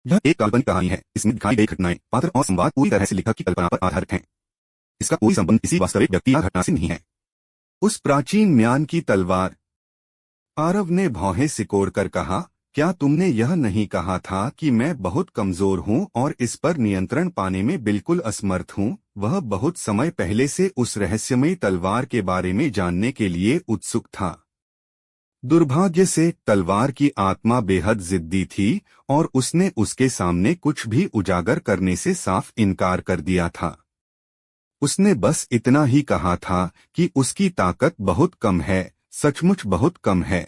यह एक काल्पनिक कहानी है। इसमें दिखाई गई घटनाएं, पात्र और संवाद पूरी तरह से लेखक की कल्पना पर आधारित हैं। इसका कोई संबंध किसी वास्तविक व्यक्ति या घटना से नहीं है। उस प्राचीन म्यान की तलवार। आरव ने भौहें सिकोड़कर कहा, क्या तुमने यह नहीं कहा था कि मैं बहुत कमजोर हूँ और इस पर नियंत्रण पाने में बिल्कुल असमर्थ हूँ? वह बहुत समय पहले से उस रहस्यमयी तलवार के बारे में जानने के लिए उत्सुक था। दुर्भाग्य से तलवार की आत्मा बेहद जिद्दी थी और उसने उसके सामने कुछ भी उजागर करने से साफ इनकार कर दिया था। उसने बस इतना ही कहा था कि उसकी ताकत बहुत कम है, सचमुच बहुत कम है।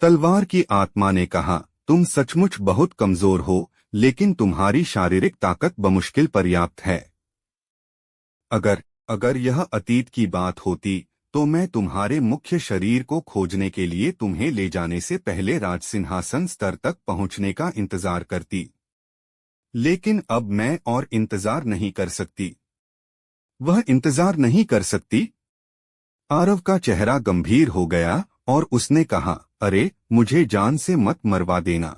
तलवार की आत्मा ने कहा, तुम सचमुच बहुत कमजोर हो, लेकिन तुम्हारी शारीरिक ताकत बमुश्किल पर्याप्त है। अगर यह अतीत की बात होती तो मैं तुम्हारे मुख्य शरीर को खोजने के लिए तुम्हें ले जाने से पहले राजसिंहासन स्तर तक पहुंचने का इंतजार करती। लेकिन अब मैं और इंतजार नहीं कर सकती। वह इंतजार नहीं कर सकती। आरव का चेहरा गंभीर हो गया और उसने कहा, अरे, मुझे जान से मत मरवा देना।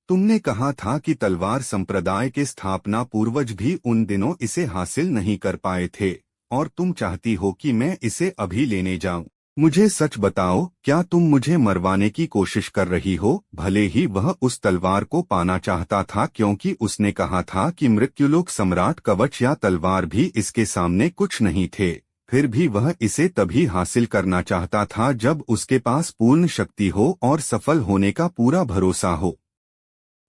तुमने कहा था कि तलवार संप्रदाय के स्थापना पूर्वज भी उन दिनों इसे हासिल नहीं कर पाए थे, और तुम चाहती हो कि मैं इसे अभी लेने जाऊं। मुझे सच बताओ, क्या तुम मुझे मरवाने की कोशिश कर रही हो? भले ही वह उस तलवार को पाना चाहता था, क्योंकि उसने कहा था कि मृत्युलोक सम्राट कवच या तलवार भी इसके सामने कुछ नहीं थे, फिर भी वह इसे तभी हासिल करना चाहता था जब उसके पास पूर्ण शक्ति हो और सफल होने का पूरा भरोसा हो।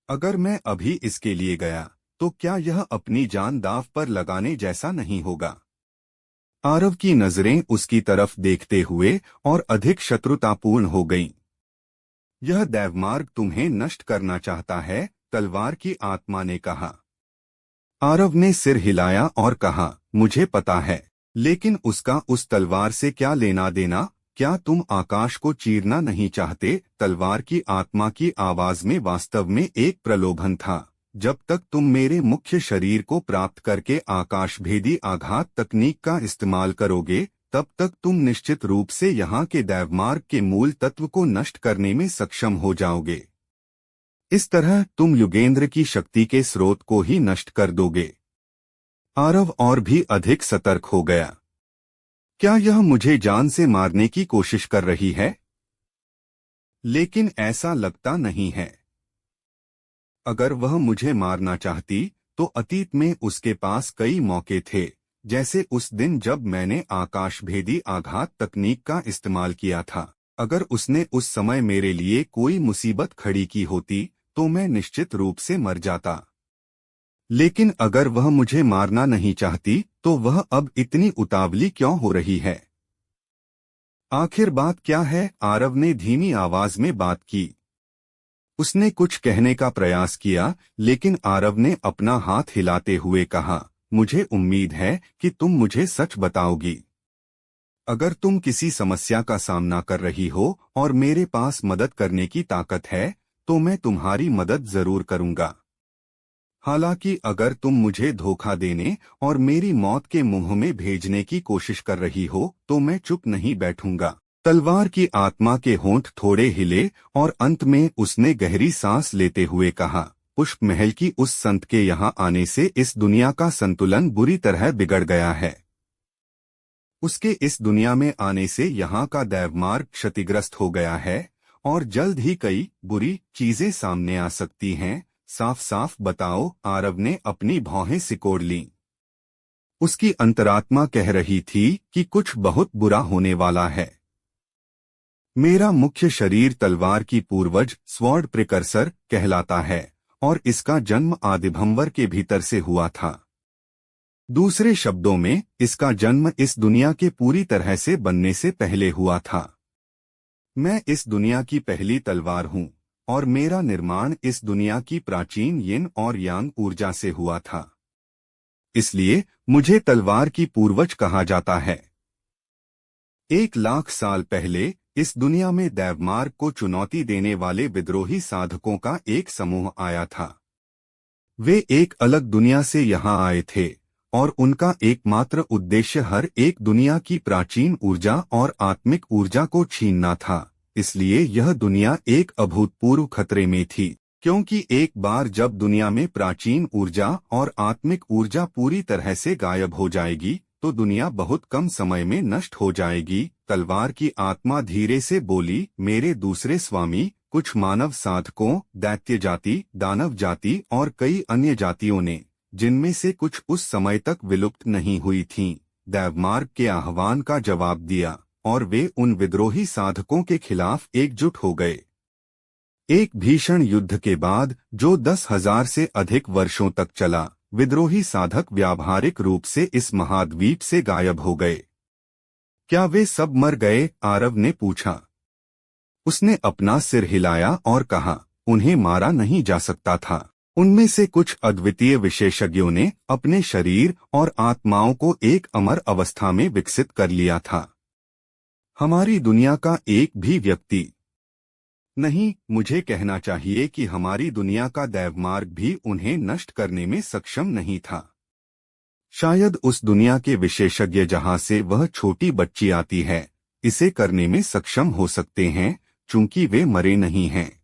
अगर मैं अभी इसके लिए गया तो क्या यह अपनी जान दांव पर लगाने जैसा नहीं होगा? आरव की नजरें उसकी तरफ देखते हुए और अधिक शत्रुतापूर्ण हो गईं। यह दैवमार्ग तुम्हें नष्ट करना चाहता है, तलवार की आत्मा ने कहा। आरव ने सिर हिलाया और कहा, मुझे पता है, लेकिन उसका उस तलवार से क्या लेना देना? क्या तुम आकाश को चीरना नहीं चाहते? तलवार की आत्मा की आवाज में वास्तव में एक प्रलोभन था। जब तक तुम मेरे मुख्य शरीर को प्राप्त करके आकाशभेदी आघात तकनीक का इस्तेमाल करोगे, तब तक तुम निश्चित रूप से यहाँ के दैवमार्ग के मूल तत्व को नष्ट करने में सक्षम हो जाओगे। इस तरह तुम युगेंद्र की शक्ति के स्रोत को ही नष्ट कर दोगे। आरव और भी अधिक सतर्क हो गया। क्या यह मुझे जान से मारने की कोशिश कर रही है? लेकिन ऐसा लगता नहीं है। अगर वह मुझे मारना चाहती तो अतीत में उसके पास कई मौके थे, जैसे उस दिन जब मैंने आकाशभेदी आघात तकनीक का इस्तेमाल किया था। अगर उसने उस समय मेरे लिए कोई मुसीबत खड़ी की होती तो मैं निश्चित रूप से मर जाता। लेकिन अगर वह मुझे मारना नहीं चाहती तो वह अब इतनी उतावली क्यों हो रही है? आखिर बात क्या है? आरव ने धीमी आवाज में बात की। उसने कुछ कहने का प्रयास किया, लेकिन आरव ने अपना हाथ हिलाते हुए कहा, मुझे उम्मीद है कि तुम मुझे सच बताओगी। अगर तुम किसी समस्या का सामना कर रही हो और मेरे पास मदद करने की ताकत है तो मैं तुम्हारी मदद जरूर करूंगा। हालांकि अगर तुम मुझे धोखा देने और मेरी मौत के मुंह में भेजने की कोशिश कर रही हो तो मैं चुप नहीं बैठूंगा। तलवार की आत्मा के होंठ थोड़े हिले और अंत में उसने गहरी सांस लेते हुए कहा, पुष्प महल की उस संत के यहाँ आने से इस दुनिया का संतुलन बुरी तरह बिगड़ गया है। उसके इस दुनिया में आने से यहाँ का दैवमार्ग क्षतिग्रस्त हो गया है और जल्द ही कई बुरी चीजें सामने आ सकती हैं। साफ साफ बताओ। आरव ने अपनी भौहें सिकोड़ लीं। उसकी अंतरात्मा कह रही थी कि कुछ बहुत बुरा होने वाला है। मेरा मुख्य शरीर तलवार की पूर्वज स्वॉर्ड प्रिकर्सर कहलाता है और इसका जन्म आदिभंवर के भीतर से हुआ था। दूसरे शब्दों में, इसका जन्म इस दुनिया के पूरी तरह से बनने से पहले हुआ था। मैं इस दुनिया की पहली तलवार हूँ और मेरा निर्माण इस दुनिया की प्राचीन यिन और यांग ऊर्जा से हुआ था। इसलिए मुझे तलवार की पूर्वज कहा जाता है। 1,00,000 साल पहले इस दुनिया में दैवमार्ग को चुनौती देने वाले विद्रोही साधकों का एक समूह आया था। वे एक अलग दुनिया से यहाँ आए थे और उनका एकमात्र उद्देश्य हर एक दुनिया की प्राचीन ऊर्जा और आत्मिक ऊर्जा को छीनना था। इसलिए यह दुनिया एक अभूतपूर्व खतरे में थी। क्योंकि एक बार जब दुनिया में प्राचीन ऊर्जा और आत्मिक ऊर्जा पूरी तरह से गायब हो जाएगी तो दुनिया बहुत कम समय में नष्ट हो जाएगी। तलवार की आत्मा धीरे से बोली, मेरे दूसरे स्वामी, कुछ मानव साधकों, दैत्य जाति, दानव जाति और कई अन्य जातियों ने, जिनमें से कुछ उस समय तक विलुप्त नहीं हुई थीं, दैवमार्ग के आह्वान का जवाब दिया और वे उन विद्रोही साधकों के खिलाफ एकजुट हो गए। एक भीषण युद्ध के बाद जो 10,000 से अधिक वर्षों तक चला, विद्रोही साधक व्यावहारिक रूप से इस महाद्वीप से गायब हो गए। क्या वे सब मर गए? आरव ने पूछा। उसने अपना सिर हिलाया और कहा, उन्हें मारा नहीं जा सकता था। उनमें से कुछ अद्वितीय विशेषज्ञों ने अपने शरीर और आत्माओं को एक अमर अवस्था में विकसित कर लिया था। हमारी दुनिया का एक भी व्यक्ति नहीं, मुझे कहना चाहिए कि हमारी दुनिया का दैवमार्ग भी उन्हें नष्ट करने में सक्षम नहीं था। शायद उस दुनिया के विशेषज्ञ जहां से वह छोटी बच्ची आती है, इसे करने में सक्षम हो सकते हैं, चूंकि वे मरे नहीं हैं।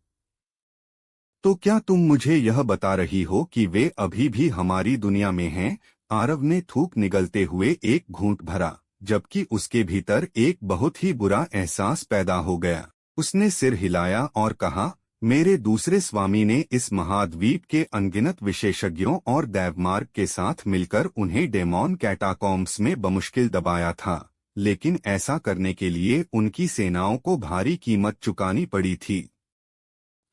तो क्या तुम मुझे यह बता रही हो कि वे अभी भी हमारी दुनिया में हैं? आरव ने थूक निगलते हुए एक घूंट भरा, जबकि उसके भीतर एक बहुत ही बुरा एहसास पैदा हो गया। उसने सिर हिलाया और कहा, मेरे दूसरे स्वामी ने इस महाद्वीप के अनगिनत विशेषज्ञों और दैवमार्ग के साथ मिलकर उन्हें डेमॉन कैटाकॉम्ब्स में बमुश्किल दबाया था, लेकिन ऐसा करने के लिए उनकी सेनाओं को भारी कीमत चुकानी पड़ी थी।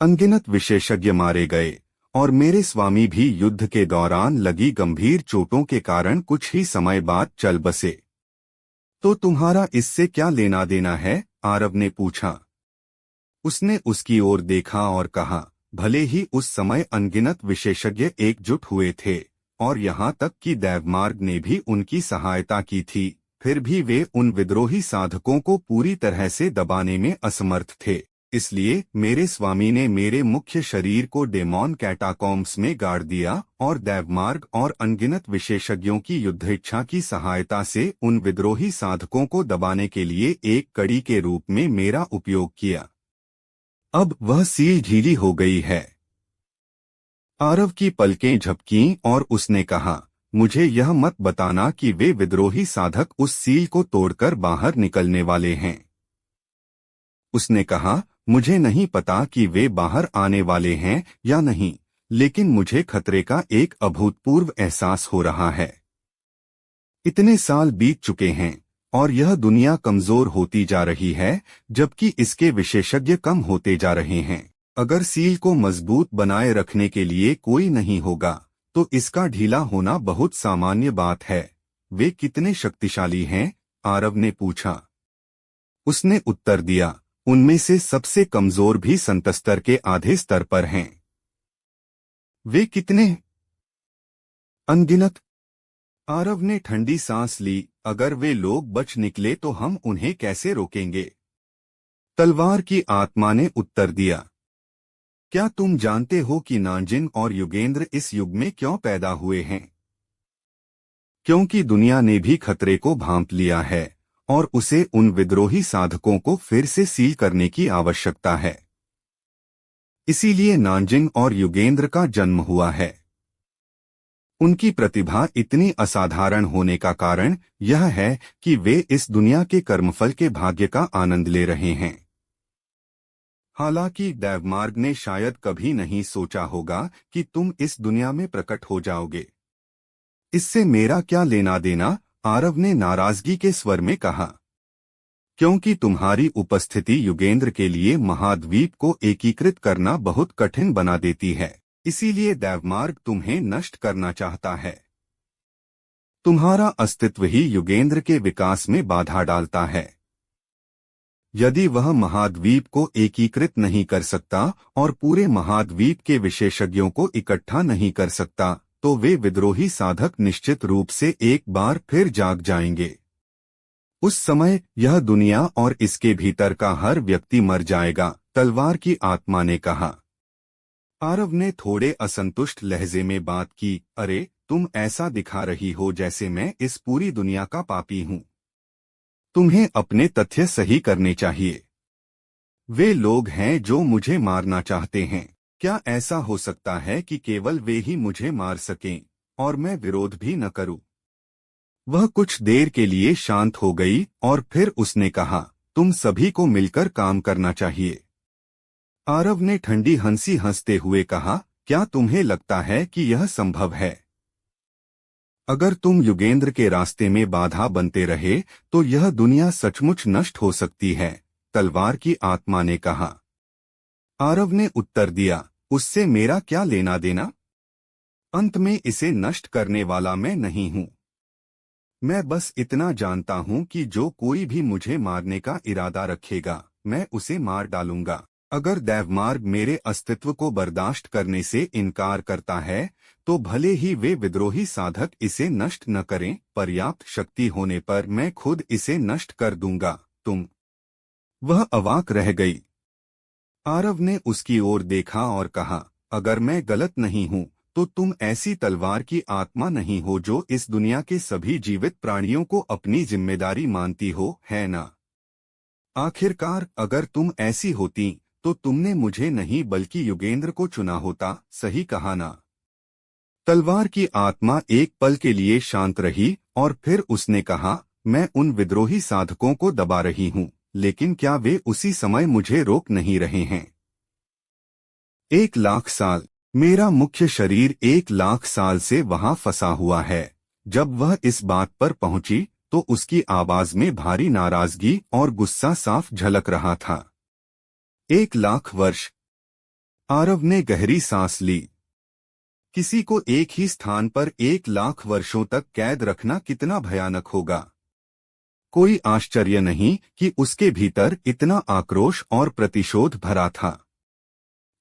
अनगिनत विशेषज्ञ मारे गए और मेरे स्वामी भी युद्ध के दौरान लगी गंभीर चोटों के कारण कुछ ही समय बाद चल बसे। तो तुम्हारा इससे क्या लेना देना है? आरव ने पूछा। उसने उसकी ओर देखा और कहा, भले ही उस समय अनगिनत विशेषज्ञ एकजुट हुए थे और यहाँ तक कि दैवमार्ग ने भी उनकी सहायता की थी, फिर भी वे उन विद्रोही साधकों को पूरी तरह से दबाने में असमर्थ थे। इसलिए मेरे स्वामी ने मेरे मुख्य शरीर को डेमॉन कैटाकॉम्ब्स में गाड़ दिया और दैवमार्ग और अनगिनत विशेषज्ञों की युद्धइच्छा की सहायता से उन विद्रोही साधकों को दबाने के लिए एक कड़ी के रूप में मेरा उपयोग किया। अब वह सील ढीली हो गई है। आरव की पलकें झपकीं और उसने कहा, मुझे यह मत बताना कि वे विद्रोही साधक उस सील को तोड़कर बाहर निकलने वाले हैं। उसने कहा, मुझे नहीं पता कि वे बाहर आने वाले हैं या नहीं, लेकिन मुझे खतरे का एक अभूतपूर्व एहसास हो रहा है। इतने साल बीत चुके हैं और यह दुनिया कमजोर होती जा रही है, जबकि इसके विशेषज्ञ कम होते जा रहे हैं। अगर सील को मजबूत बनाए रखने के लिए कोई नहीं होगा, तो इसका ढीला होना बहुत सामान्य बात है। वे कितने शक्तिशाली हैं? आरव ने पूछा। उसने उत्तर दिया, उनमें से सबसे कमजोर भी संतस्तर के आधे स्तर पर हैं। वे कितने? अनगिनत। आरव ने ठंडी सांस ली। अगर वे लोग बच निकले तो हम उन्हें कैसे रोकेंगे? तलवार की आत्मा ने उत्तर दिया। क्या तुम जानते हो कि नानजिन और युगेंद्र इस युग में क्यों पैदा हुए हैं? क्योंकि दुनिया ने भी खतरे को भांप लिया है और उसे उन विद्रोही साधकों को फिर से सील करने की आवश्यकता है। इसीलिए नानजिन और युगेंद्र का जन्म हुआ है। उनकी प्रतिभा इतनी असाधारण होने का कारण यह है कि वे इस दुनिया के कर्मफल के भाग्य का आनंद ले रहे हैं। हालांकि दैवमार्ग ने शायद कभी नहीं सोचा होगा कि तुम इस दुनिया में प्रकट हो जाओगे। इससे मेरा क्या लेना देना? आरव ने नाराजगी के स्वर में कहा। क्योंकि तुम्हारी उपस्थिति युगेंद्र के लिए महाद्वीप को एकीकृत करना बहुत कठिन बना देती है, इसीलिए दैवमार्ग तुम्हें नष्ट करना चाहता है। तुम्हारा अस्तित्व ही युगेंद्र के विकास में बाधा डालता है। यदि वह महाद्वीप को एकीकृत नहीं कर सकता और पूरे महाद्वीप के विशेषज्ञों को इकट्ठा नहीं कर सकता, तो वे विद्रोही साधक निश्चित रूप से एक बार फिर जाग जाएंगे। उस समय यह दुनिया और इसके भीतर का हर व्यक्ति मर जाएगा, तलवार की आत्मा ने कहा। आरव ने थोड़े असंतुष्ट लहजे में बात की। अरे, तुम ऐसा दिखा रही हो जैसे मैं इस पूरी दुनिया का पापी हूं। तुम्हें अपने तथ्य सही करने चाहिए। वे लोग हैं जो मुझे मारना चाहते हैं। क्या ऐसा हो सकता है कि केवल वे ही मुझे मार सकें और मैं विरोध भी न करूं? वह कुछ देर के लिए शांत हो गई और फिर उसने कहा, तुम सभी को मिलकर काम करना चाहिए। आरव ने ठंडी हंसी हंसते हुए कहा, क्या तुम्हें लगता है कि यह संभव है? अगर तुम युगेंद्र के रास्ते में बाधा बनते रहे तो यह दुनिया सचमुच नष्ट हो सकती है, तलवार की आत्मा ने कहा। आरव ने उत्तर दिया, उससे मेरा क्या लेना देना? अंत में इसे नष्ट करने वाला मैं नहीं हूं। मैं बस इतना जानता हूं कि जो कोई भी मुझे मारने का इरादा रखेगा, मैं उसे मार डालूंगा। अगर दैवमार्ग मेरे अस्तित्व को बर्दाश्त करने से इनकार करता है, तो भले ही वे विद्रोही साधक इसे नष्ट न करें, पर्याप्त शक्ति होने पर मैं खुद इसे नष्ट कर दूंगा। तुम? वह अवाक रह गई। आरव ने उसकी ओर देखा और कहा, अगर मैं गलत नहीं हूं, तो तुम ऐसी तलवार की आत्मा नहीं हो जो इस दुनिया के सभी जीवित प्राणियों को अपनी जिम्मेदारी मानती हो, है ना? आखिरकार अगर तुम ऐसी होती तो तुमने मुझे नहीं बल्कि युगेंद्र को चुना होता, सही कहा ना? तलवार की आत्मा एक पल के लिए शांत रही और फिर उसने कहा, मैं उन विद्रोही साधकों को दबा रही हूं, लेकिन क्या वे उसी समय मुझे रोक नहीं रहे हैं? 1,00,000 साल। मेरा मुख्य शरीर 1,00,000 साल से वहां फंसा हुआ है। जब वह इस बात पर पहुंची तो उसकी आवाज में भारी नाराजगी और गुस्सा साफ झलक रहा था। 1,00,000 वर्ष। आरव ने गहरी सांस ली। किसी को एक ही स्थान पर 1,00,000 वर्षों तक कैद रखना कितना भयानक होगा। कोई आश्चर्य नहीं कि उसके भीतर इतना आक्रोश और प्रतिशोध भरा था।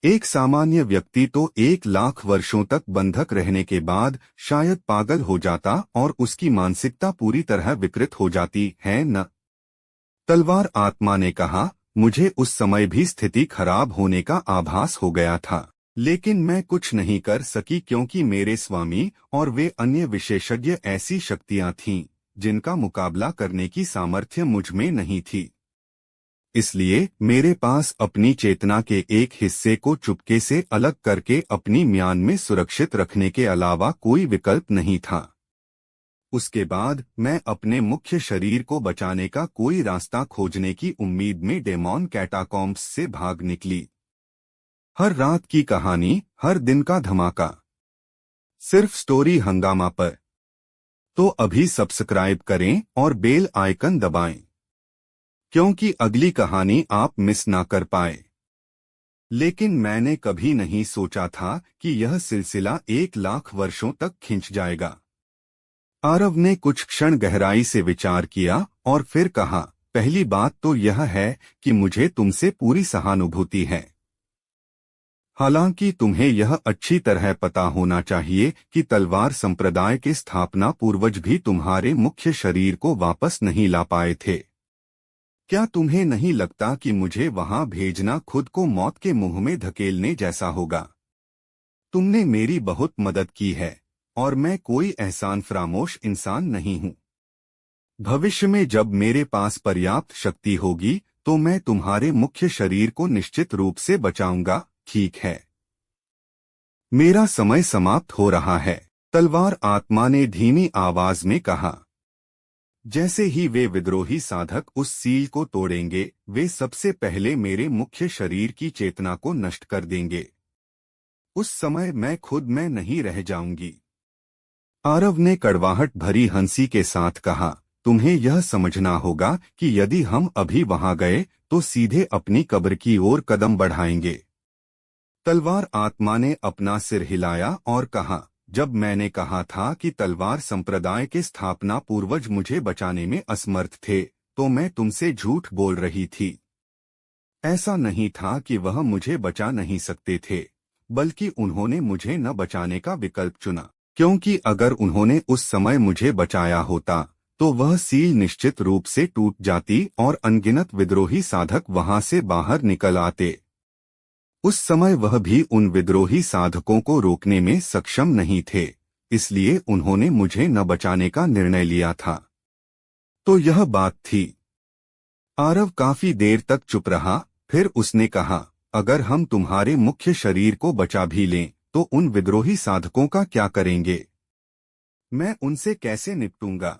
एक सामान्य व्यक्ति तो 1,00,000 वर्षों तक बंधक रहने के बाद शायद पागल हो जाता और उसकी मानसिकता पूरी तरह विकृत हो जाती, है न? तलवार आत्मा ने कहा, मुझे उस समय भी स्थिति खराब होने का आभास हो गया था, लेकिन मैं कुछ नहीं कर सकी क्योंकि मेरे स्वामी और वे अन्य विशेषज्ञ ऐसी शक्तियां थीं जिनका मुकाबला करने की सामर्थ्य मुझ में नहीं थी। इसलिए मेरे पास अपनी चेतना के एक हिस्से को चुपके से अलग करके अपनी म्यान में सुरक्षित रखने के अलावा कोई विकल्प नहीं था। उसके बाद मैं अपने मुख्य शरीर को बचाने का कोई रास्ता खोजने की उम्मीद में डेमॉन कैटाकॉम्ब्स से भाग निकली। हर रात की कहानी, हर दिन का धमाका, सिर्फ स्टोरी हंगामा पर। तो अभी सब्सक्राइब करें और बेल आइकन दबाएं, क्योंकि अगली कहानी आप मिस ना कर पाए। लेकिन मैंने कभी नहीं सोचा था कि यह सिलसिला 1,00,000 वर्षों तक खिंच जाएगा। आरव ने कुछ क्षण गहराई से विचार किया और फिर कहा, पहली बात तो यह है कि मुझे तुमसे पूरी सहानुभूति है। हालांकि तुम्हें यह अच्छी तरह पता होना चाहिए कि तलवार संप्रदाय के स्थापना पूर्वज भी तुम्हारे मुख्य शरीर को वापस नहीं ला पाए थे। क्या तुम्हें नहीं लगता कि मुझे वहां भेजना खुद को मौत के मुंह में धकेलने जैसा होगा? तुमने मेरी बहुत मदद की है और मैं कोई एहसान फरामोश इंसान नहीं हूं। भविष्य में जब मेरे पास पर्याप्त शक्ति होगी तो मैं तुम्हारे मुख्य शरीर को निश्चित रूप से बचाऊंगा, ठीक है? मेरा समय समाप्त हो रहा है, तलवार आत्मा ने धीमी आवाज में कहा। जैसे ही वे विद्रोही साधक उस सील को तोड़ेंगे, वे सबसे पहले मेरे मुख्य शरीर की चेतना को नष्ट कर देंगे। उस समय मैं खुद में नहीं रह जाऊंगी। आरव ने कड़वाहट भरी हंसी के साथ कहा, तुम्हें यह समझना होगा कि यदि हम अभी वहां गए तो सीधे अपनी कब्र की ओर कदम बढ़ाएंगे। तलवार आत्मा ने अपना सिर हिलाया और कहा, जब मैंने कहा था कि तलवार संप्रदाय के स्थापना पूर्वज मुझे बचाने में असमर्थ थे, तो मैं तुमसे झूठ बोल रही थी। ऐसा नहीं था कि वह मुझे बचा नहीं सकते थे, बल्कि उन्होंने मुझे न बचाने का विकल्प चुना, क्योंकि अगर उन्होंने उस समय मुझे बचाया होता तो वह सील निश्चित रूप से टूट जाती और अनगिनत विद्रोही साधक वहां से बाहर निकल आते। उस समय वह भी उन विद्रोही साधकों को रोकने में सक्षम नहीं थे, इसलिए उन्होंने मुझे न बचाने का निर्णय लिया था। तो यह बात थी। आरव काफी देर तक चुप रहा, फिर उसने कहा, अगर हम तुम्हारे मुख्य शरीर को बचा भी लें तो उन विद्रोही साधकों का क्या करेंगे? मैं उनसे कैसे निपटूंगा?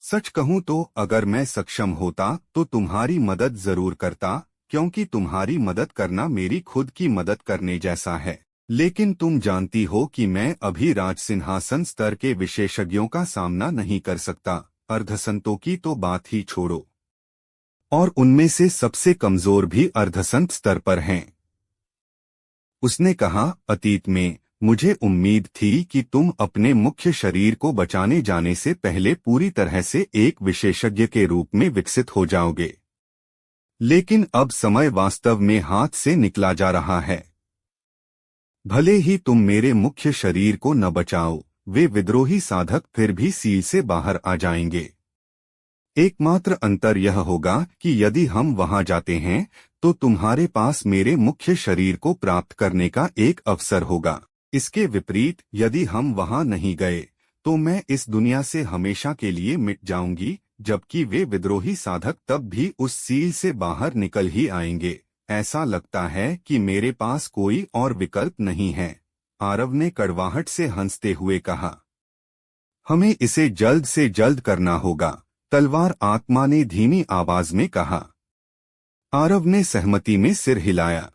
सच कहूं तो अगर मैं सक्षम होता तो तुम्हारी मदद जरूर करता, क्योंकि तुम्हारी मदद करना मेरी खुद की मदद करने जैसा है। लेकिन तुम जानती हो कि मैं अभी राज सिंहासन स्तर के विशेषज्ञों का सामना नहीं कर सकता, अर्धसंतों की तो बात ही छोड़ो। और उनमें से सबसे कमजोर भी अर्धसंत स्तर पर हैं। उसने कहा, अतीत में मुझे उम्मीद थी कि तुम अपने मुख्य शरीर को बचाने जाने से पहले पूरी तरह से एक विशेषज्ञ के रूप में विकसित हो जाओगे। लेकिन अब समय वास्तव में हाथ से निकला जा रहा है। भले ही तुम मेरे मुख्य शरीर को न बचाओ, वे विद्रोही साधक फिर भी सील से बाहर आ जाएंगे। एकमात्र अंतर यह होगा कि यदि हम वहां जाते हैं तो तुम्हारे पास मेरे मुख्य शरीर को प्राप्त करने का एक अवसर होगा। इसके विपरीत यदि हम वहां नहीं गए तो मैं इस दुनिया से हमेशा के लिए मिट जाऊंगी, जबकि वे विद्रोही साधक तब भी उस सील से बाहर निकल ही आएंगे। ऐसा लगता है कि मेरे पास कोई और विकल्प नहीं है, आरव ने कड़वाहट से हंसते हुए कहा। हमें इसे जल्द से जल्द करना होगा, तलवार आत्मा ने धीमी आवाज में कहा। आरव ने सहमति में सिर हिलाया।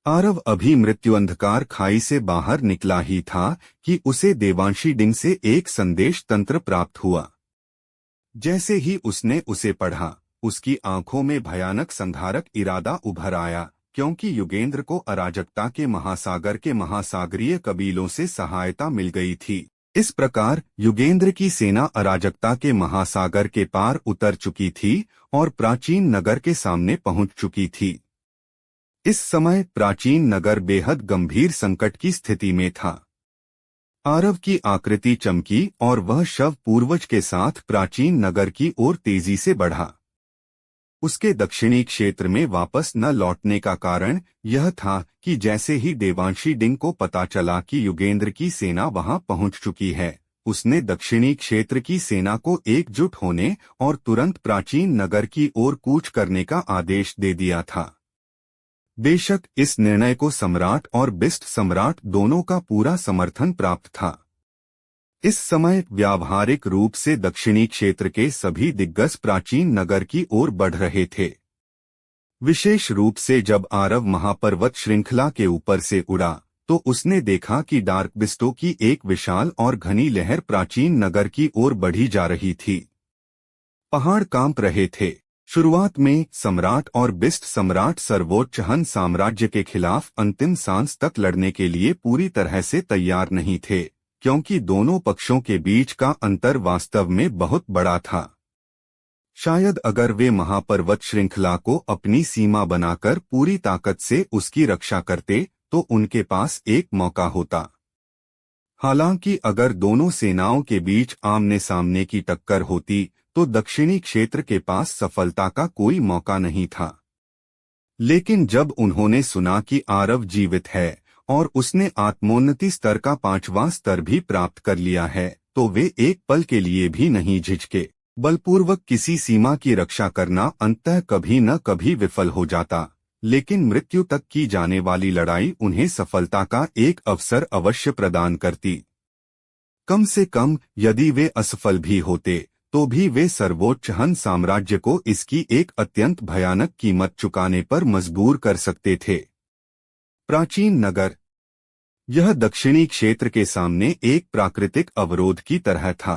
आरव अभी मृत्यु अंधकार खाई से बाहर निकला ही था कि उसे देवांशी डिंग से एक संदेश तंत्र प्राप्त हुआ। जैसे ही उसने उसे पढ़ा, उसकी आंखों में भयानक संधारक इरादा उभर आया, क्योंकि युगेंद्र को अराजकता के महासागर के महासागरीय कबीलों से सहायता मिल गई थी। इस प्रकार युगेंद्र की सेना अराजकता के महासागर के पार उतर चुकी थी और प्राचीन नगर के सामने पहुंच चुकी थी। इस समय प्राचीन नगर बेहद गंभीर संकट की स्थिति में था। आरव की आकृति चमकी और वह शव पूर्वज के साथ प्राचीन नगर की ओर तेजी से बढ़ा। उसके दक्षिणी क्षेत्र में वापस न लौटने का कारण यह था कि जैसे ही देवांशी डिंग को पता चला कि युगेंद्र की सेना वहां पहुंच चुकी है, उसने दक्षिणी क्षेत्र की सेना को एकजुट होने और तुरंत प्राचीन नगर की ओर कूच करने का आदेश दे दिया था। बेशक इस निर्णय को सम्राट और बिस्ट सम्राट दोनों का पूरा समर्थन प्राप्त था। इस समय व्यावहारिक रूप से दक्षिणी क्षेत्र के सभी दिग्गज प्राचीन नगर की ओर बढ़ रहे थे। विशेष रूप से जब आरव महापर्वत श्रृंखला के ऊपर से उड़ा तो उसने देखा कि डार्क बिस्टो की एक विशाल और घनी लहर प्राचीन नगर की ओर बढ़ी जा रही थी। पहाड़ कांप रहे थे। शुरुआत में सम्राट और बिस्ट सम्राट सर्वोच्च हन साम्राज्य के खिलाफ अंतिम सांस तक लड़ने के लिए पूरी तरह से तैयार नहीं थे, क्योंकि दोनों पक्षों के बीच का अंतर वास्तव में बहुत बड़ा था। शायद अगर वे महापर्वत श्रृंखला को अपनी सीमा बनाकर पूरी ताकत से उसकी रक्षा करते तो उनके पास एक मौका होता। हालांकि अगर दोनों सेनाओं के बीच आमने सामने की टक्कर होती तो दक्षिणी क्षेत्र के पास सफलता का कोई मौका नहीं था। लेकिन जब उन्होंने सुना कि आरव जीवित है और उसने आत्मोन्नति स्तर का 5वां स्तर भी प्राप्त कर लिया है, तो वे एक पल के लिए भी नहीं झिझके। बलपूर्वक किसी सीमा की रक्षा करना अंततः कभी न कभी विफल हो जाता, लेकिन मृत्यु तक की जाने वाली लड़ाई उन्हें सफलता का एक अवसर अवश्य प्रदान करती। कम से कम यदि वे असफल भी होते तो भी वे सर्वोच्च हन साम्राज्य को इसकी एक अत्यंत भयानक कीमत चुकाने पर मजबूर कर सकते थे। प्राचीन नगर यह दक्षिणी क्षेत्र के सामने एक प्राकृतिक अवरोध की तरह था।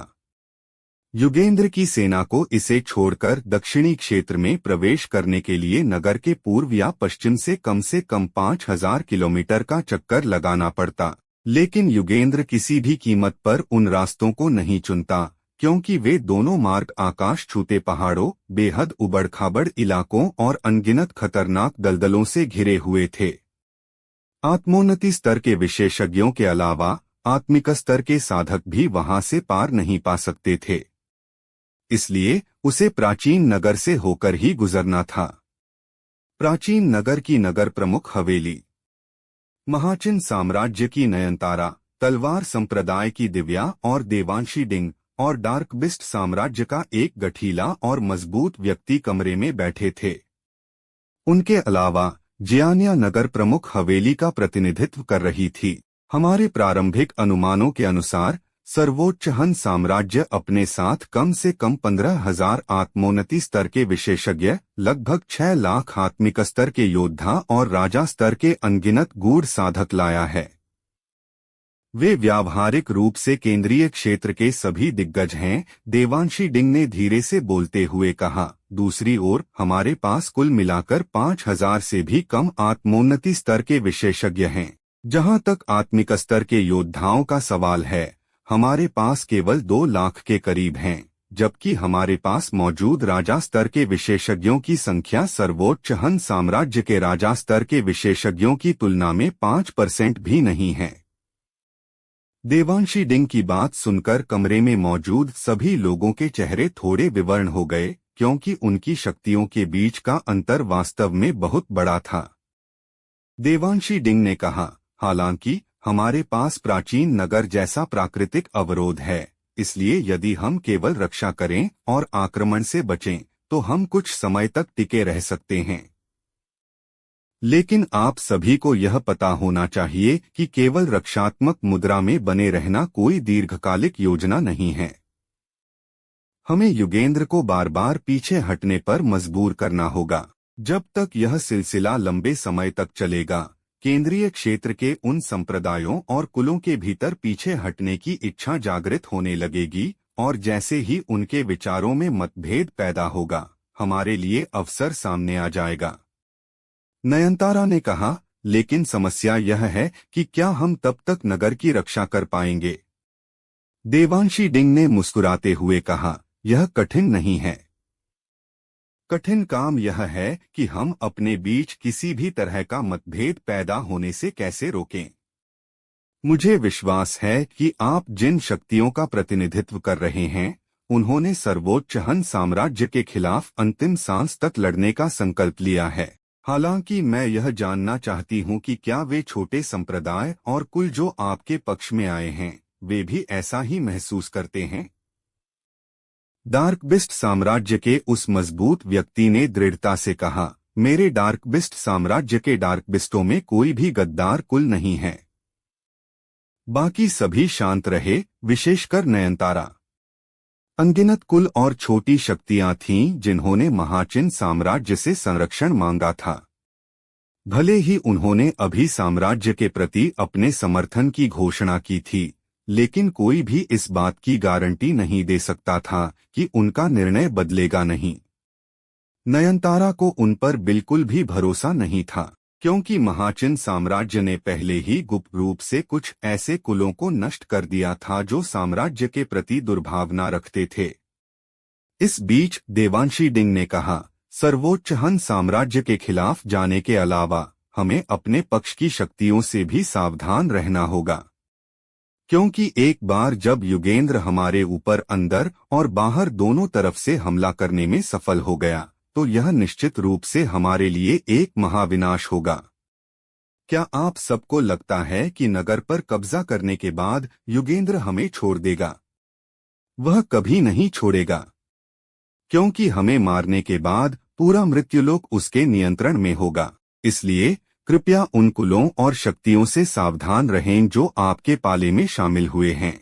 युगेंद्र की सेना को इसे छोड़कर दक्षिणी क्षेत्र में प्रवेश करने के लिए नगर के पूर्व या पश्चिम से कम 5000 किलोमीटर का चक्कर लगाना पड़ता, लेकिन युगेंद्र किसी भी कीमत पर उन रास्तों को नहीं चुनता, क्योंकि वे दोनों मार्ग आकाश छूते पहाड़ों, बेहद उबड़-खाबड़ इलाकों और अनगिनत खतरनाक दलदलों से घिरे हुए थे। आत्मोन्नति स्तर के विशेषज्ञों के अलावा आत्मिक स्तर के साधक भी वहां से पार नहीं पा सकते थे। इसलिए उसे प्राचीन नगर से होकर ही गुजरना था। प्राचीन नगर की नगर प्रमुख हवेली, महाचिन साम्राज्य की नयनतारा, तलवार संप्रदाय की दिव्या और देवांशी डिंग और डार्क बिस्ट साम्राज्य का एक गठीला और मजबूत व्यक्ति कमरे में बैठे थे। उनके अलावा जियानिया नगर प्रमुख हवेली का प्रतिनिधित्व कर रही थी। हमारे प्रारंभिक अनुमानों के अनुसार सर्वोच्च हन साम्राज्य अपने साथ कम से कम 15,000 आत्मोन्नति स्तर के विशेषज्ञ, लगभग 6 लाख आत्मिक स्तर के योद्धा और राजा स्तर के अनगिनत गूढ़ साधक लाया है। वे व्यावहारिक रूप से केंद्रीय क्षेत्र के सभी दिग्गज हैं, देवांशी डिंग ने धीरे से बोलते हुए कहा। दूसरी ओर हमारे पास कुल मिलाकर 5,000 से भी कम आत्मोन्नति स्तर के विशेषज्ञ हैं। जहां तक आत्मिक स्तर के योद्धाओं का सवाल है, हमारे पास केवल 2 लाख के करीब हैं, जबकि हमारे पास मौजूद राजा स्तर के विशेषज्ञों की संख्या सर्वोच्च हन साम्राज्य के राजा स्तर के विशेषज्ञों की तुलना में 5% भी नहीं है। देवांशी डिंग की बात सुनकर कमरे में मौजूद सभी लोगों के चेहरे थोड़े विवर्ण हो गए, क्योंकि उनकी शक्तियों के बीच का अंतर वास्तव में बहुत बड़ा था। देवांशी डिंग ने कहा, हालांकि हमारे पास प्राचीन नगर जैसा प्राकृतिक अवरोध है, इसलिए यदि हम केवल रक्षा करें और आक्रमण से बचें, तो हम कुछ समय तक टिके रह सकते हैं। लेकिन आप सभी को यह पता होना चाहिए कि केवल रक्षात्मक मुद्रा में बने रहना कोई दीर्घकालिक योजना नहीं है। हमें युगेंद्र को बार बार पीछे हटने पर मजबूर करना होगा। जब तक यह सिलसिला लंबे समय तक चलेगा, केंद्रीय क्षेत्र के उन संप्रदायों और कुलों के भीतर पीछे हटने की इच्छा जागृत होने लगेगी, और जैसे ही उनके विचारों में मतभेद पैदा होगा, हमारे लिए अवसर सामने आ जाएगा। नयनतारा ने कहा, लेकिन समस्या यह है कि क्या हम तब तक नगर की रक्षा कर पाएंगे? देवांशी डिंग ने मुस्कुराते हुए कहा, यह कठिन नहीं है। कठिन काम यह है कि हम अपने बीच किसी भी तरह का मतभेद पैदा होने से कैसे रोकें। मुझे विश्वास है कि आप जिन शक्तियों का प्रतिनिधित्व कर रहे हैं, उन्होंने सर्वोच्च हन साम्राज्य के खिलाफ अंतिम सांस तक लड़ने का संकल्प लिया है। हालांकि मैं यह जानना चाहती हूं कि क्या वे छोटे संप्रदाय और कुल जो आपके पक्ष में आए हैं, वे भी ऐसा ही महसूस करते हैं? डार्कबिस्ट साम्राज्य के उस मजबूत व्यक्ति ने दृढ़ता से कहा, मेरे डार्कबिस्ट साम्राज्य के डार्कबिस्टों में कोई भी गद्दार कुल नहीं है। बाकी सभी शांत रहे, विशेषकर नयनतारा। अनगिनत कुल और छोटी शक्तियां थीं जिन्होंने महाचिन साम्राज्य से संरक्षण मांगा था। भले ही उन्होंने अभी साम्राज्य के प्रति अपने समर्थन की घोषणा की थी, लेकिन कोई भी इस बात की गारंटी नहीं दे सकता था कि उनका निर्णय बदलेगा नहीं। नयनतारा को उन पर बिल्कुल भी भरोसा नहीं था, क्योंकि महाचिन साम्राज्य ने पहले ही गुप्त रूप से कुछ ऐसे कुलों को नष्ट कर दिया था जो साम्राज्य के प्रति दुर्भावना रखते थे। इस बीच देवांशी डिंग ने कहा, सर्वोच्च हन साम्राज्य के खिलाफ जाने के अलावा हमें अपने पक्ष की शक्तियों से भी सावधान रहना होगा, क्योंकि एक बार जब युगेंद्र हमारे ऊपर अंदर और बाहर दोनों तरफ से हमला करने में सफल हो गया, तो यह निश्चित रूप से हमारे लिए एक महाविनाश होगा। क्या आप सबको लगता है कि नगर पर कब्जा करने के बाद युगेंद्र हमें छोड़ देगा? वह कभी नहीं छोड़ेगा, क्योंकि हमें मारने के बाद पूरा मृत्युलोक उसके नियंत्रण में होगा। इसलिए कृपया उन कुलों और शक्तियों से सावधान रहें जो आपके पाले में शामिल हुए हैं।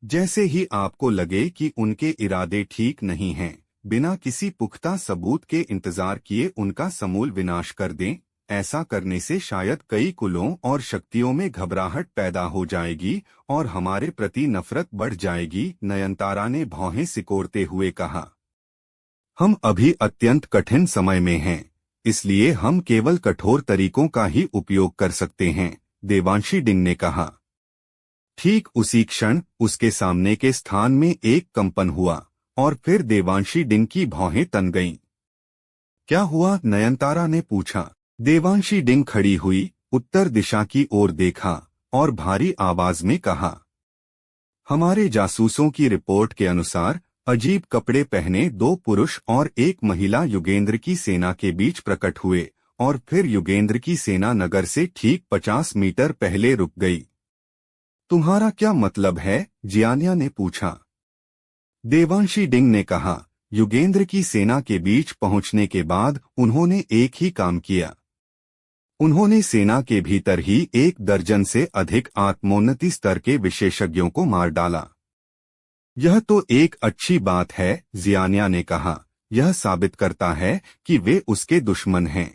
जैसे ही आपको लगे कि उनके इरादे ठीक नहीं हैं, बिना किसी पुख्ता सबूत के इंतजार किए उनका समूल विनाश कर दें। ऐसा करने से शायद कई कुलों और शक्तियों में घबराहट पैदा हो जाएगी और हमारे प्रति नफरत बढ़ जाएगी। नयनतारा ने भौहें सिकोड़ते हुए कहा, हम अभी अत्यंत कठिन समय में हैं, इसलिए हम केवल कठोर तरीकों का ही उपयोग कर सकते हैं, देवांशी डिंग ने कहा। ठीक उसी क्षण उसके सामने के स्थान में एक कंपन हुआ और फिर देवांशी डिंग की भौहें तन गईं। क्या हुआ? नयनतारा ने पूछा। देवांशी डिंग खड़ी हुई, उत्तर दिशा की ओर देखा और भारी आवाज में कहा, हमारे जासूसों की रिपोर्ट के अनुसार अजीब कपड़े पहने 2 पुरुष और 1 महिला युगेंद्र की सेना के बीच प्रकट हुए और फिर युगेंद्र की सेना नगर से ठीक 50 मीटर पहले रुक गई। तुम्हारा क्या मतलब है? जियानिया ने पूछा। देवांशी डिंग ने कहा, युगेंद्र की सेना के बीच पहुंचने के बाद उन्होंने एक ही काम किया। उन्होंने सेना के भीतर ही 1 दर्जन से अधिक आत्मोन्नति स्तर के विशेषज्ञों को मार डाला। यह तो एक अच्छी बात है, जियानिया ने कहा। यह साबित करता है कि वे उसके दुश्मन हैं।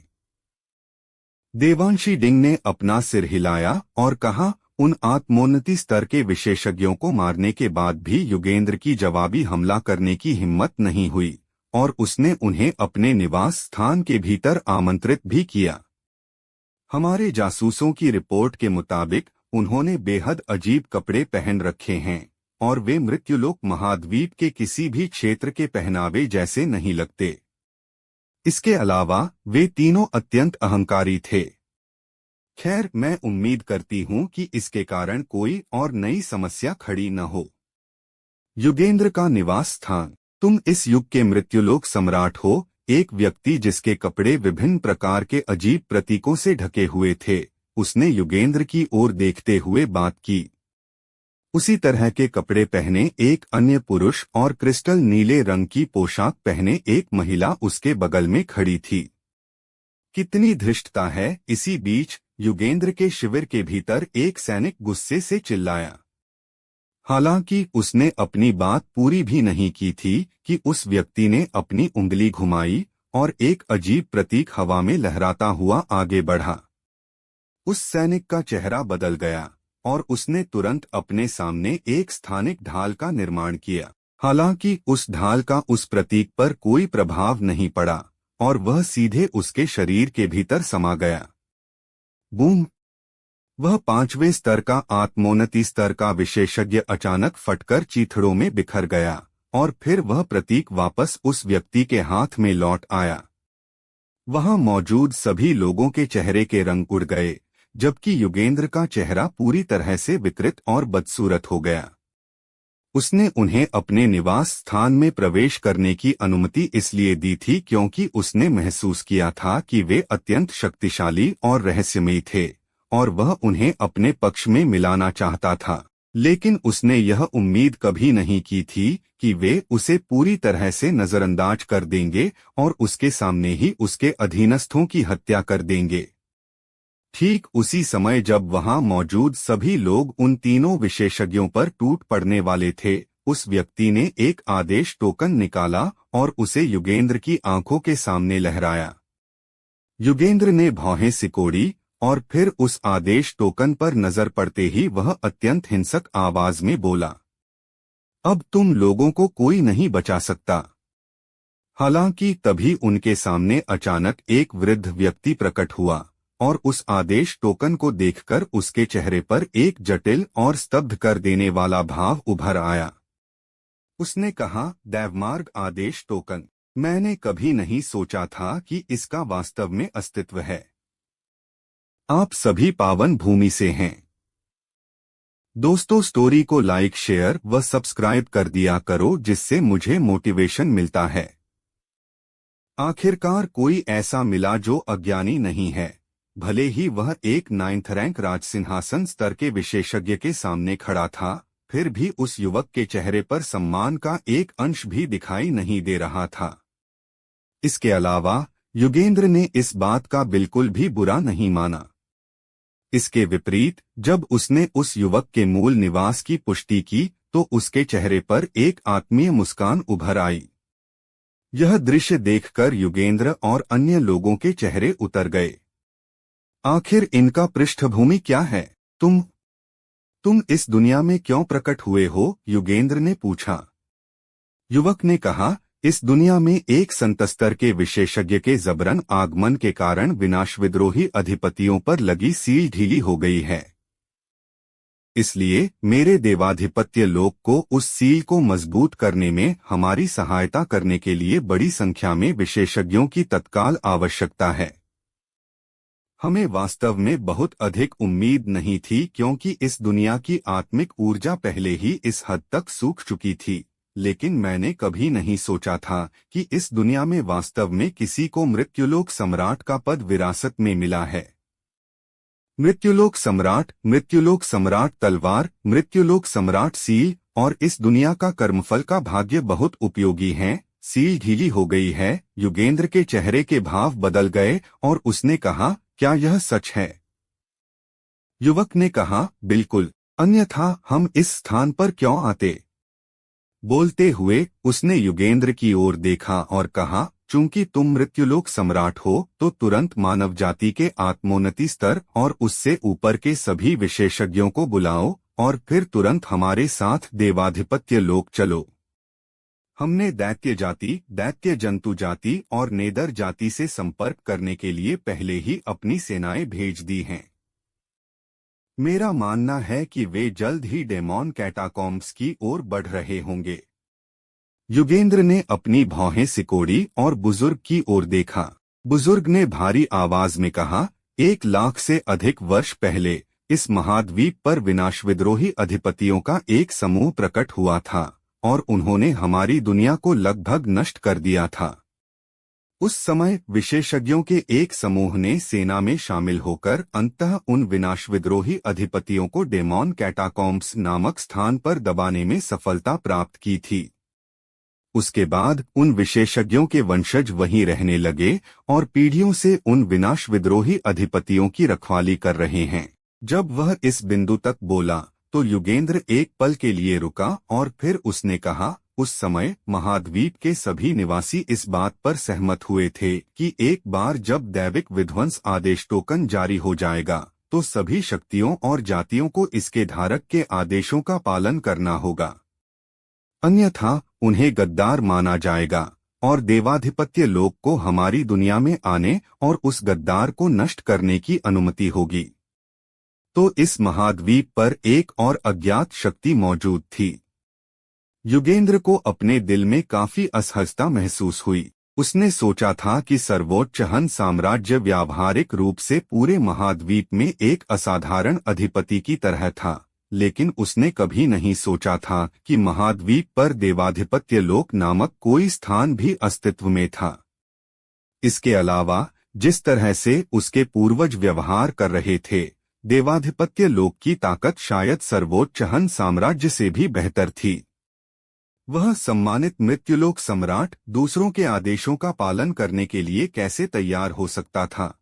देवांशी डिंग ने अपना सिर हिलाया और कहा, उन आत्मोन्नति स्तर के विशेषज्ञों को मारने के बाद भी युगेंद्र की जवाबी हमला करने की हिम्मत नहीं हुई और उसने उन्हें अपने निवास स्थान के भीतर आमंत्रित भी किया। हमारे जासूसों की रिपोर्ट के मुताबिक उन्होंने बेहद अजीब कपड़े पहन रखे हैं और वे मृत्युलोक महाद्वीप के किसी भी क्षेत्र के पहनावे जैसे नहीं लगते। इसके अलावा वे तीनों अत्यंत अहंकारी थे। खैर, मैं उम्मीद करती हूं कि इसके कारण कोई और नई समस्या खड़ी न हो। युगेंद्र का निवास स्थान। तुम इस युग के मृत्युलोक सम्राट हो। एक व्यक्ति जिसके कपड़े विभिन्न प्रकार के अजीब प्रतीकों से ढके हुए थे, उसने युगेंद्र की ओर देखते हुए बात की। उसी तरह के कपड़े पहने एक अन्य पुरुष और क्रिस्टल नीले रंग की पोशाक पहने एक महिला उसके बगल में खड़ी थी। कितनी धृष्टता है। इसी बीच युगेंद्र के शिविर के भीतर एक सैनिक गुस्से से चिल्लाया। हालांकि उसने अपनी बात पूरी भी नहीं की थी कि उस व्यक्ति ने अपनी उंगली घुमाई और एक अजीब प्रतीक हवा में लहराता हुआ आगे बढ़ा। उस सैनिक का चेहरा बदल गया और उसने तुरंत अपने सामने एक स्थानिक ढाल का निर्माण किया। हालांकि उस ढाल का उस प्रतीक पर कोई प्रभाव नहीं पड़ा और वह सीधे उसके शरीर के भीतर समा गया। बूम! वह 5वें स्तर का आत्मोन्नति स्तर का विशेषज्ञ अचानक फटकर चीथड़ों में बिखर गया और फिर वह प्रतीक वापस उस व्यक्ति के हाथ में लौट आया। वहां मौजूद सभी लोगों के चेहरे के रंग उड़ गए, जबकि युगेंद्र का चेहरा पूरी तरह से विकृत और बदसूरत हो गया। उसने उन्हें अपने निवास स्थान में प्रवेश करने की अनुमति इसलिए दी थी क्योंकि उसने महसूस किया था कि वे अत्यंत शक्तिशाली और रहस्यमयी थे और वह उन्हें अपने पक्ष में मिलाना चाहता था। लेकिन उसने यह उम्मीद कभी नहीं की थी कि वे उसे पूरी तरह से नजरअंदाज कर देंगे और उसके सामने ही उसके अधीनस्थों की हत्या कर देंगे। ठीक उसी समय जब वहां मौजूद सभी लोग उन तीनों विशेषज्ञों पर टूट पड़ने वाले थे, उस व्यक्ति ने एक आदेश टोकन निकाला और उसे युगेंद्र की आंखों के सामने लहराया। युगेंद्र ने भौहें सिकोड़ी और फिर उस आदेश टोकन पर नजर पड़ते ही वह अत्यंत हिंसक आवाज में बोला, अब तुम लोगों को कोई नहीं बचा सकता। हालांकि तभी उनके सामने अचानक एक वृद्ध व्यक्ति प्रकट हुआ और उस आदेश टोकन को देखकर उसके चेहरे पर एक जटिल और स्तब्ध कर देने वाला भाव उभर आया। उसने कहा, दैवमार्ग आदेश टोकन। मैंने कभी नहीं सोचा था कि इसका वास्तव में अस्तित्व है। आप सभी पावन भूमि से हैं। दोस्तों, स्टोरी को लाइक, शेयर व सब्सक्राइब कर दिया करो जिससे मुझे मोटिवेशन मिलता है। आखिरकार कोई ऐसा मिला जो अज्ञानी नहीं है, भले ही वह एक 9th रैंक राजसिंहासन स्तर के विशेषज्ञ के सामने खड़ा था, फिर भी उस युवक के चेहरे पर सम्मान का एक अंश भी दिखाई नहीं दे रहा था। इसके अलावा युगेंद्र ने इस बात का बिल्कुल भी बुरा नहीं माना। इसके विपरीत जब उसने उस युवक के मूल निवास की पुष्टि की तो उसके चेहरे पर एक आत्मीय मुस्कान उभर आई। यह दृश्य देखकर युगेंद्र और अन्य लोगों के चेहरे उतर गए। आखिर इनका पृष्ठभूमि क्या है? तुम इस दुनिया में क्यों प्रकट हुए हो? युगेंद्र ने पूछा। युवक ने कहा, इस दुनिया में एक संतस्तर के विशेषज्ञ के जबरन आगमन के कारण विनाश विद्रोही अधिपतियों पर लगी सील ढीली हो गई है। इसलिए मेरे देवाधिपत्य लोक को उस सील को मजबूत करने में हमारी सहायता करने के लिए बड़ी संख्या में विशेषज्ञों की तत्काल आवश्यकता है। हमें वास्तव में बहुत अधिक उम्मीद नहीं थी क्योंकि इस दुनिया की आत्मिक ऊर्जा पहले ही इस हद तक सूख चुकी थी, लेकिन मैंने कभी नहीं सोचा था कि इस दुनिया में वास्तव में किसी को मृत्युलोक सम्राट का पद विरासत में मिला है। मृत्युलोक सम्राट तलवार, मृत्युलोक सम्राट सील और इस दुनिया का कर्मफल का भाग्य बहुत उपयोगी हैं। सील ढीली हो गई है। युगेंद्र के चेहरे के भाव बदल गए और उसने कहा, क्या यह सच है? युवक ने कहा, बिल्कुल, अन्यथा हम इस स्थान पर क्यों आते? बोलते हुए उसने युगेंद्र की ओर देखा और कहा, चूंकि तुम मृत्युलोक सम्राट हो तो तुरंत मानव जाति के आत्मोन्नति स्तर और उससे ऊपर के सभी विशेषज्ञों को बुलाओ और फिर तुरंत हमारे साथ देवाधिपत्य लोक चलो। हमने दैत्य जाति, दैत्य जंतु जाति और नेदर जाति से संपर्क करने के लिए पहले ही अपनी सेनाएं भेज दी हैं। मेरा मानना है कि वे जल्द ही डेमॉन कैटाकॉम्ब्स की ओर बढ़ रहे होंगे। युगेंद्र ने अपनी भौहें सिकोड़ी और बुजुर्ग की ओर देखा। बुजुर्ग ने भारी आवाज में कहा, 1 लाख से अधिक वर्ष पहले इस महाद्वीप पर विनाश विद्रोही अधिपतियों का एक समूह प्रकट हुआ था और उन्होंने हमारी दुनिया को लगभग नष्ट कर दिया था। उस समय विशेषज्ञों के एक समूह ने सेना में शामिल होकर अंततः उन विनाश विद्रोही अधिपतियों को डेमॉन कैटाकॉम्ब्स नामक स्थान पर दबाने में सफलता प्राप्त की थी। उसके बाद उन विशेषज्ञों के वंशज वहीं रहने लगे और पीढ़ियों से उन विनाश विद्रोही अधिपतियों की रखवाली कर रहे हैं। जब वह इस बिंदु तक बोला तो युगेंद्र एक पल के लिए रुका और फिर उसने कहा, उस समय महाद्वीप के सभी निवासी इस बात पर सहमत हुए थे कि एक बार जब दैविक विध्वंस आदेश टोकन जारी हो जाएगा तो सभी शक्तियों और जातियों को इसके धारक के आदेशों का पालन करना होगा, अन्यथा उन्हें गद्दार माना जाएगा और देवाधिपत्य लोक को हमारी दुनिया में आने और उस गद्दार को नष्ट करने की अनुमति होगी। तो इस महाद्वीप पर एक और अज्ञात शक्ति मौजूद थी। युगेंद्र को अपने दिल में काफी असहजता महसूस हुई। उसने सोचा था कि सर्वोच्च हन साम्राज्य व्यावहारिक रूप से पूरे महाद्वीप में एक असाधारण अधिपति की तरह था, लेकिन उसने कभी नहीं सोचा था कि महाद्वीप पर देवाधिपत्य लोक नामक कोई स्थान भी अस्तित्व में था। इसके अलावा जिस तरह से उसके पूर्वज व्यवहार कर रहे थे, देवाधिपत्य लोक की ताकत शायद सर्वोच्च हन साम्राज्य से भी बेहतर थी। वह सम्मानित मृत्युलोक सम्राट दूसरों के आदेशों का पालन करने के लिए कैसे तैयार हो सकता था?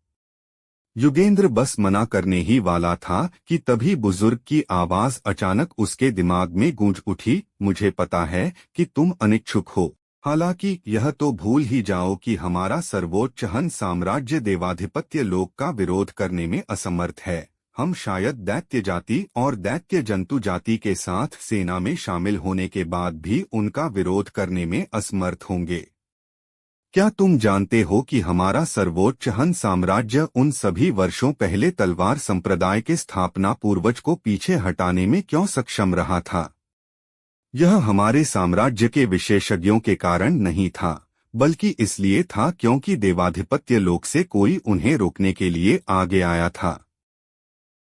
युगेंद्र बस मना करने ही वाला था कि तभी बुजुर्ग की आवाज अचानक उसके दिमाग में गूंज उठी, मुझे पता है कि तुम अनिच्छुक हो, हालांकि यह तो भूल ही जाओ कि हमारा सर्वोच्च हन साम्राज्य देवाधिपत्य लोक का विरोध करने में असमर्थ है। हम शायद दैत्य जाति और दैत्य जंतु जाति के साथ सेना में शामिल होने के बाद भी उनका विरोध करने में असमर्थ होंगे। क्या तुम जानते हो कि हमारा सर्वोच्च हन साम्राज्य उन सभी वर्षों पहले तलवार संप्रदाय के स्थापना पूर्वज को पीछे हटाने में क्यों सक्षम रहा था? यह हमारे साम्राज्य के विशेषज्ञों के कारण नहीं था, बल्कि इसलिए था क्योंकि देवाधिपत्य लोक से कोई उन्हें रोकने के लिए आगे आया था।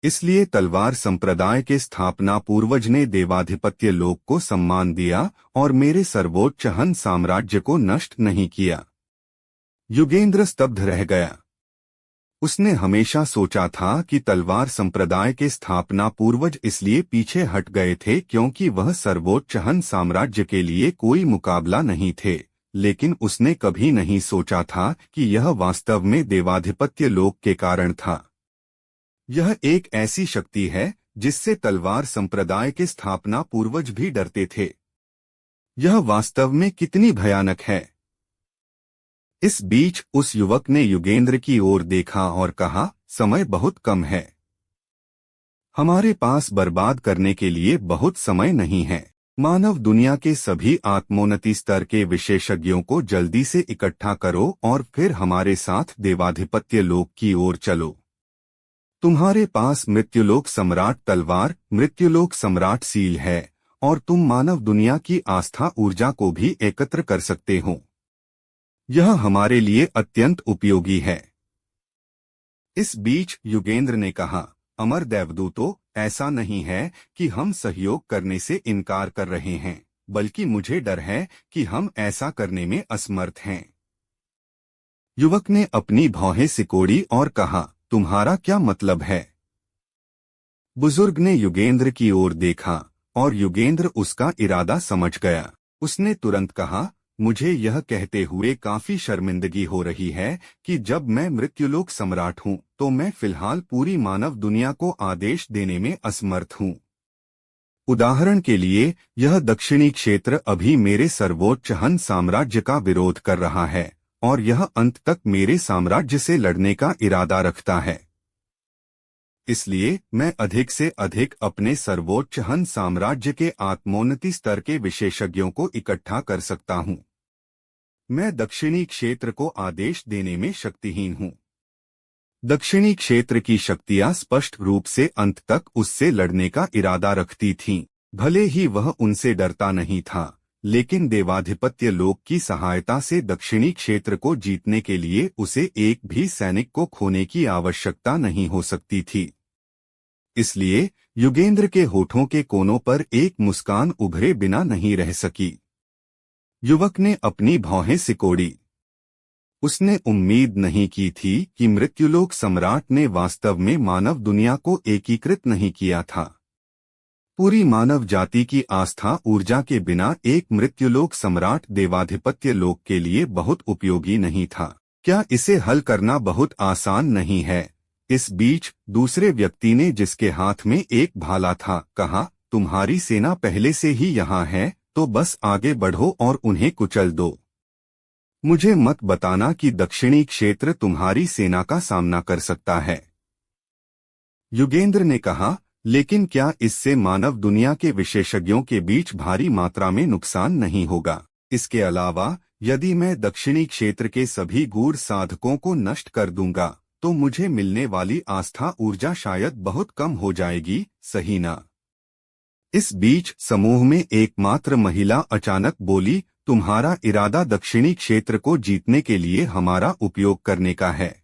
इसलिए तलवार संप्रदाय के स्थापना पूर्वज ने देवाधिपत्य लोक को सम्मान दिया और मेरे सर्वोच्च हन साम्राज्य को नष्ट नहीं किया। युगेंद्र स्तब्ध रह गया। उसने हमेशा सोचा था कि तलवार संप्रदाय के स्थापना पूर्वज इसलिए पीछे हट गए थे क्योंकि वह सर्वोच्च हन साम्राज्य के लिए कोई मुकाबला नहीं थे, लेकिन उसने कभी नहीं सोचा था कि यह वास्तव में देवाधिपत्य लोक के कारण था। यह एक ऐसी शक्ति है जिससे तलवार संप्रदाय के स्थापना पूर्वज भी डरते थे। यह वास्तव में कितनी भयानक है। इस बीच उस युवक ने युगेंद्र की ओर देखा और कहा, समय बहुत कम है। हमारे पास बर्बाद करने के लिए बहुत समय नहीं है। मानव दुनिया के सभी आत्मोन्नति स्तर के विशेषज्ञों को जल्दी से इकट्ठा करो और फिर हमारे साथ देवाधिपत्य लोक की ओर चलो। तुम्हारे पास मृत्युलोक सम्राट तलवार, मृत्युलोक सम्राट सील है और तुम मानव दुनिया की आस्था ऊर्जा को भी एकत्र कर सकते हो। यह हमारे लिए अत्यंत उपयोगी है। इस बीच युगेंद्र ने कहा, अमर देवदूतों, ऐसा नहीं है कि हम सहयोग करने से इनकार कर रहे हैं, बल्कि मुझे डर है कि हम ऐसा करने में असमर्थ हैं। युवक ने अपनी भौहें सिकोड़ी और कहा, तुम्हारा क्या मतलब है? बुजुर्ग ने युगेंद्र की ओर देखा और युगेंद्र उसका इरादा समझ गया। उसने तुरंत कहा, मुझे यह कहते हुए काफी शर्मिंदगी हो रही है कि जब मैं मृत्युलोक सम्राट हूँ तो मैं फिलहाल पूरी मानव दुनिया को आदेश देने में असमर्थ हूँ। उदाहरण के लिए, यह दक्षिणी क्षेत्र अभी मेरे सर्वोच्च हन साम्राज्य का विरोध कर रहा है और यह अंत तक मेरे साम्राज्य से लड़ने का इरादा रखता है। इसलिए मैं अधिक से अधिक अपने सर्वोच्च हन साम्राज्य के आत्मोन्नति स्तर के विशेषज्ञों को इकट्ठा कर सकता हूँ। मैं दक्षिणी क्षेत्र को आदेश देने में शक्तिहीन हूँ। दक्षिणी क्षेत्र की शक्तियां स्पष्ट रूप से अंत तक उससे लड़ने का इरादा रखती थीं। भले ही वह उनसे डरता नहीं था, लेकिन देवाधिपत्य लोक की सहायता से दक्षिणी क्षेत्र को जीतने के लिए उसे एक भी सैनिक को खोने की आवश्यकता नहीं हो सकती थी। इसलिए युगेंद्र के होठों के कोनों पर एक मुस्कान उभरे बिना नहीं रह सकी। युवक ने अपनी भौहें सिकोड़ी। उसने उम्मीद नहीं की थी कि मृत्युलोक सम्राट ने वास्तव में मानव दुनिया को एकीकृत नहीं किया था। पूरी मानव जाति की आस्था ऊर्जा के बिना एक मृत्युलोक सम्राट देवाधिपत्य लोक के लिए बहुत उपयोगी नहीं था। क्या इसे हल करना बहुत आसान नहीं है? इस बीच दूसरे व्यक्ति ने, जिसके हाथ में एक भाला था, कहा, तुम्हारी सेना पहले से ही यहाँ है, तो बस आगे बढ़ो और उन्हें कुचल दो। मुझे मत बताना कि दक्षिणी क्षेत्र तुम्हारी सेना का सामना कर सकता है। युगेंद्र ने कहा, लेकिन क्या इससे मानव दुनिया के विशेषज्ञों के बीच भारी मात्रा में नुकसान नहीं होगा? इसके अलावा यदि मैं दक्षिणी क्षेत्र के सभी गूढ़ साधकों को नष्ट कर दूंगा तो मुझे मिलने वाली आस्था ऊर्जा शायद बहुत कम हो जाएगी, सही ना? इस बीच समूह में एकमात्र महिला अचानक बोली, तुम्हारा इरादा दक्षिणी क्षेत्र को जीतने के लिए हमारा उपयोग करने का है।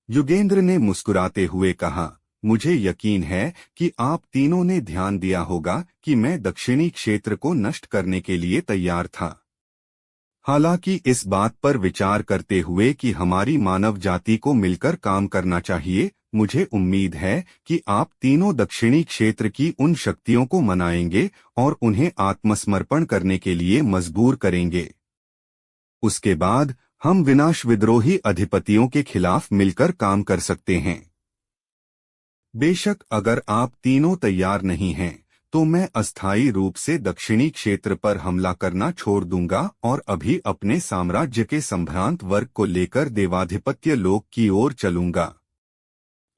युगेंद्र ने मुस्कुराते हुए कहा, मुझे यकीन है कि आप तीनों ने ध्यान दिया होगा कि मैं दक्षिणी क्षेत्र को नष्ट करने के लिए तैयार था। हालांकि इस बात पर विचार करते हुए कि हमारी मानव जाति को मिलकर काम करना चाहिए, मुझे उम्मीद है कि आप तीनों दक्षिणी क्षेत्र की उन शक्तियों को मनाएंगे और उन्हें आत्मसमर्पण करने के लिए मजबूर करेंगे। उसके बाद हम विनाश विद्रोही अधिपतियों के खिलाफ मिलकर काम कर सकते हैं। बेशक अगर आप तीनों तैयार नहीं हैं तो मैं अस्थायी रूप से दक्षिणी क्षेत्र पर हमला करना छोड़ दूंगा और अभी अपने साम्राज्य के संभ्रांत वर्ग को लेकर देवाधिपत्य लोक की ओर चलूंगा।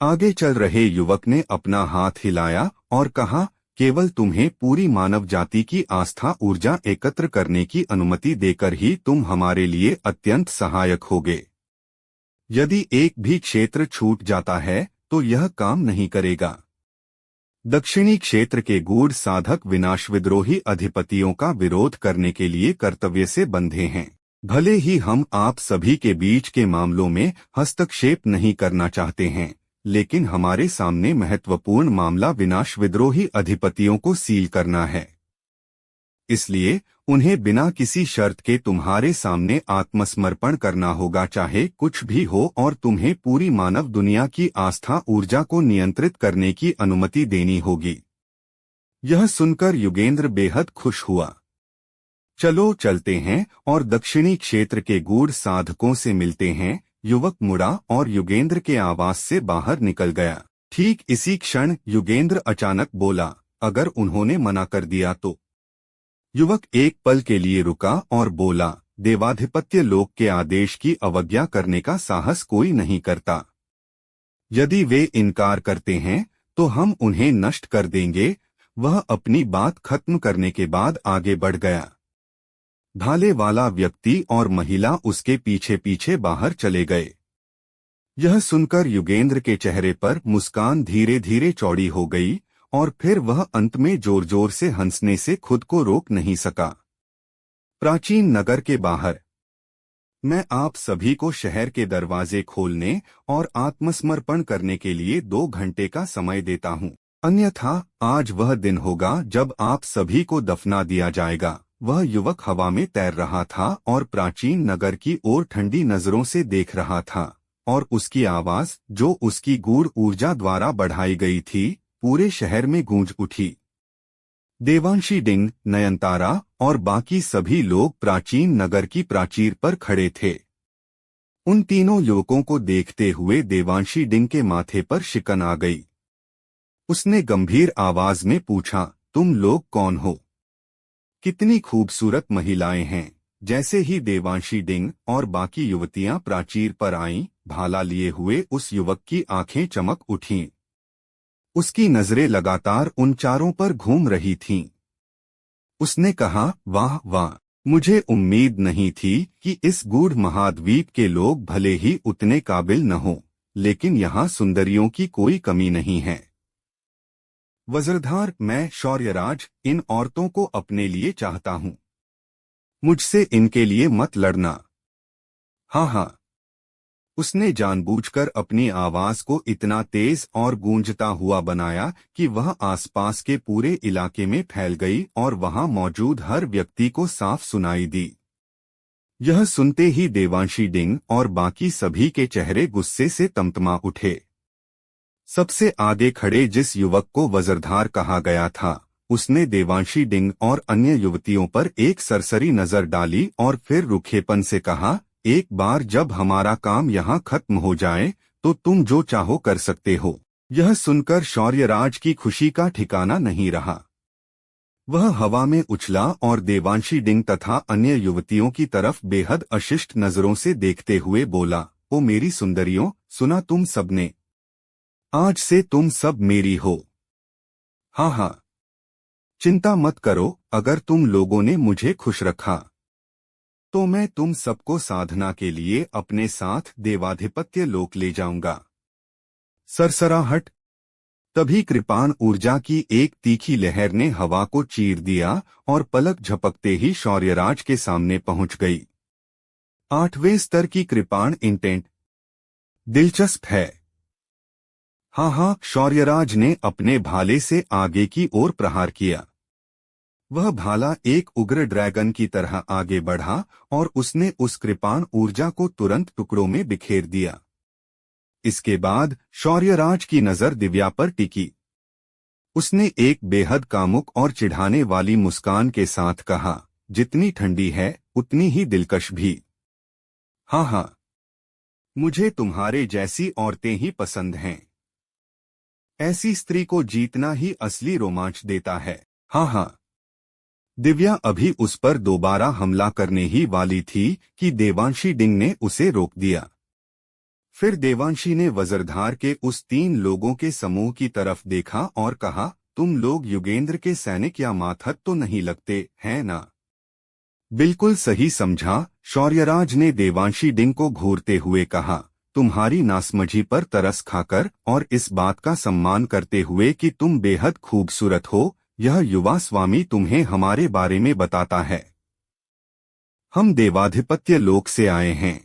आगे चल रहे युवक ने अपना हाथ हिलाया और कहा, केवल तुम्हें पूरी मानव जाति की आस्था ऊर्जा एकत्र करने की अनुमति देकर ही तुम हमारे लिए अत्यंत सहायक होगे। यदि एक भी क्षेत्र छूट जाता है तो यह काम नहीं करेगा। दक्षिणी क्षेत्र के गूढ़ साधक विनाश विद्रोही अधिपतियों का विरोध करने के लिए कर्तव्य से बंधे हैं। भले ही हम आप सभी के बीच के मामलों में हस्तक्षेप नहीं करना चाहते हैं, लेकिन हमारे सामने महत्वपूर्ण मामला विनाश विद्रोही अधिपतियों को सील करना है। इसलिए उन्हें बिना किसी शर्त के तुम्हारे सामने आत्मसमर्पण करना होगा, चाहे कुछ भी हो, और तुम्हें पूरी मानव दुनिया की आस्था ऊर्जा को नियंत्रित करने की अनुमति देनी होगी। यह सुनकर युगेंद्र बेहद खुश हुआ। चलो चलते हैं और दक्षिणी क्षेत्र के गूढ़ साधकों से मिलते हैं। युवक मुड़ा और युगेंद्र के आवास से बाहर निकल गया। ठीक इसी क्षण युगेंद्र अचानक बोला, अगर उन्होंने मना कर दिया तो? युवक एक पल के लिए रुका और बोला, देवाधिपत्य लोक के आदेश की अवज्ञा करने का साहस कोई नहीं करता। यदि वे इनकार करते हैं तो हम उन्हें नष्ट कर देंगे। वह अपनी बात खत्म करने के बाद आगे बढ़ गया। भाले वाला व्यक्ति और महिला उसके पीछे पीछे बाहर चले गए। यह सुनकर युगेंद्र के चेहरे पर मुस्कान धीरे धीरे चौड़ी हो गई और फिर वह अंत में जोर जोर से हंसने से खुद को रोक नहीं सका। प्राचीन नगर के बाहर मैं आप सभी को शहर के दरवाजे खोलने और आत्मसमर्पण करने के लिए 2 घंटे का समय देता हूँ, अन्यथा आज वह दिन होगा जब आप सभी को दफना दिया जाएगा। वह युवक हवा में तैर रहा था और प्राचीन नगर की ओर ठंडी नजरों से देख रहा था, और उसकी आवाज, जो उसकी गूढ़ ऊर्जा द्वारा बढ़ाई गई थी, पूरे शहर में गूंज उठी। देवांशी डिंग, नयनतारा और बाकी सभी लोग प्राचीन नगर की प्राचीर पर खड़े थे। उन तीनों युवकों को देखते हुए देवांशी डिंग के माथे पर शिकन आ गई। उसने गंभीर आवाज में पूछा, तुम लोग कौन हो? कितनी खूबसूरत महिलाएं हैं। जैसे ही देवांशी डिंग और बाकी युवतियां प्राचीर पर आईं, भाला लिए हुए उस युवक की आंखें चमक उठीं। उसकी नजरें लगातार उन चारों पर घूम रही थीं। उसने कहा, वाह वाह, मुझे उम्मीद नहीं थी कि इस गूढ़ महाद्वीप के लोग भले ही उतने काबिल न हों, लेकिन यहाँ सुंदरियों की कोई कमी नहीं है। वज्रधार, मैं शौर्यराज इन औरतों को अपने लिए चाहता हूँ। मुझसे इनके लिए मत लड़ना। हाँ हाँ। उसने जानबूझकर अपनी आवाज को इतना तेज और गूंजता हुआ बनाया कि वह आसपास के पूरे इलाके में फैल गई और वहां मौजूद हर व्यक्ति को साफ सुनाई दी। यह सुनते ही देवांशी डिंग और बाकी सभी के चेहरे गुस्से से तमतमा उठे। सबसे आगे खड़े जिस युवक को वज्रधार कहा गया था, उसने देवांशी डिंग और अन्य युवतियों पर एक सरसरी नजर डाली और फिर रूखेपन से कहा, एक बार जब हमारा काम यहाँ खत्म हो जाए तो तुम जो चाहो कर सकते हो। यह सुनकर शौर्यराज की खुशी का ठिकाना नहीं रहा। वह हवा में उछला और देवांशी डिंग तथा अन्य युवतियों की तरफ बेहद अशिष्ट नजरों से देखते हुए बोला, ओ मेरी सुंदरियों, सुना तुम सबने? आज से तुम सब मेरी हो। हाँ हाँ। चिंता मत करो, अगर तुम लोगों ने मुझे खुश रखा तो मैं तुम सबको साधना के लिए अपने साथ देवाधिपत्य लोक ले जाऊंगा। सरसराहट। तभी कृपाण ऊर्जा की एक तीखी लहर ने हवा को चीर दिया और पलक झपकते ही शौर्यराज के सामने पहुंच गई। 8वें स्तर की कृपाण इंटेंट। दिलचस्प है। हाँ हाँ, शौर्यराज ने अपने भाले से आगे की ओर प्रहार किया। वह भाला एक उग्र ड्रैगन की तरह आगे बढ़ा और उसने उस कृपाण ऊर्जा को तुरंत टुकड़ों में बिखेर दिया। इसके बाद शौर्यराज की नजर दिव्या पर टिकी। उसने एक बेहद कामुक और चिढ़ाने वाली मुस्कान के साथ कहा, जितनी ठंडी है उतनी ही दिलकश भी। हाँ हाँ, मुझे तुम्हारे जैसी औरतें ही पसंद हैं। ऐसी स्त्री को जीतना ही असली रोमांच देता है। हाँ हाँ। दिव्या अभी उस पर दोबारा हमला करने ही वाली थी कि देवांशी डिंग ने उसे रोक दिया। फिर देवांशी ने वज्रधार के उस 3 लोगों के समूह की तरफ देखा और कहा, तुम लोग युगेंद्र के सैनिक या मातहत तो नहीं लगते हैं ना? बिल्कुल सही समझा, शौर्यराज ने देवांशी डिंग को घूरते हुए कहा, तुम्हारी नासमझी पर तरस खाकर और इस बात का सम्मान करते हुए कि तुम बेहद खूबसूरत हो, यह युवा स्वामी तुम्हें हमारे बारे में बताता है। हम देवाधिपत्य लोक से आए हैं।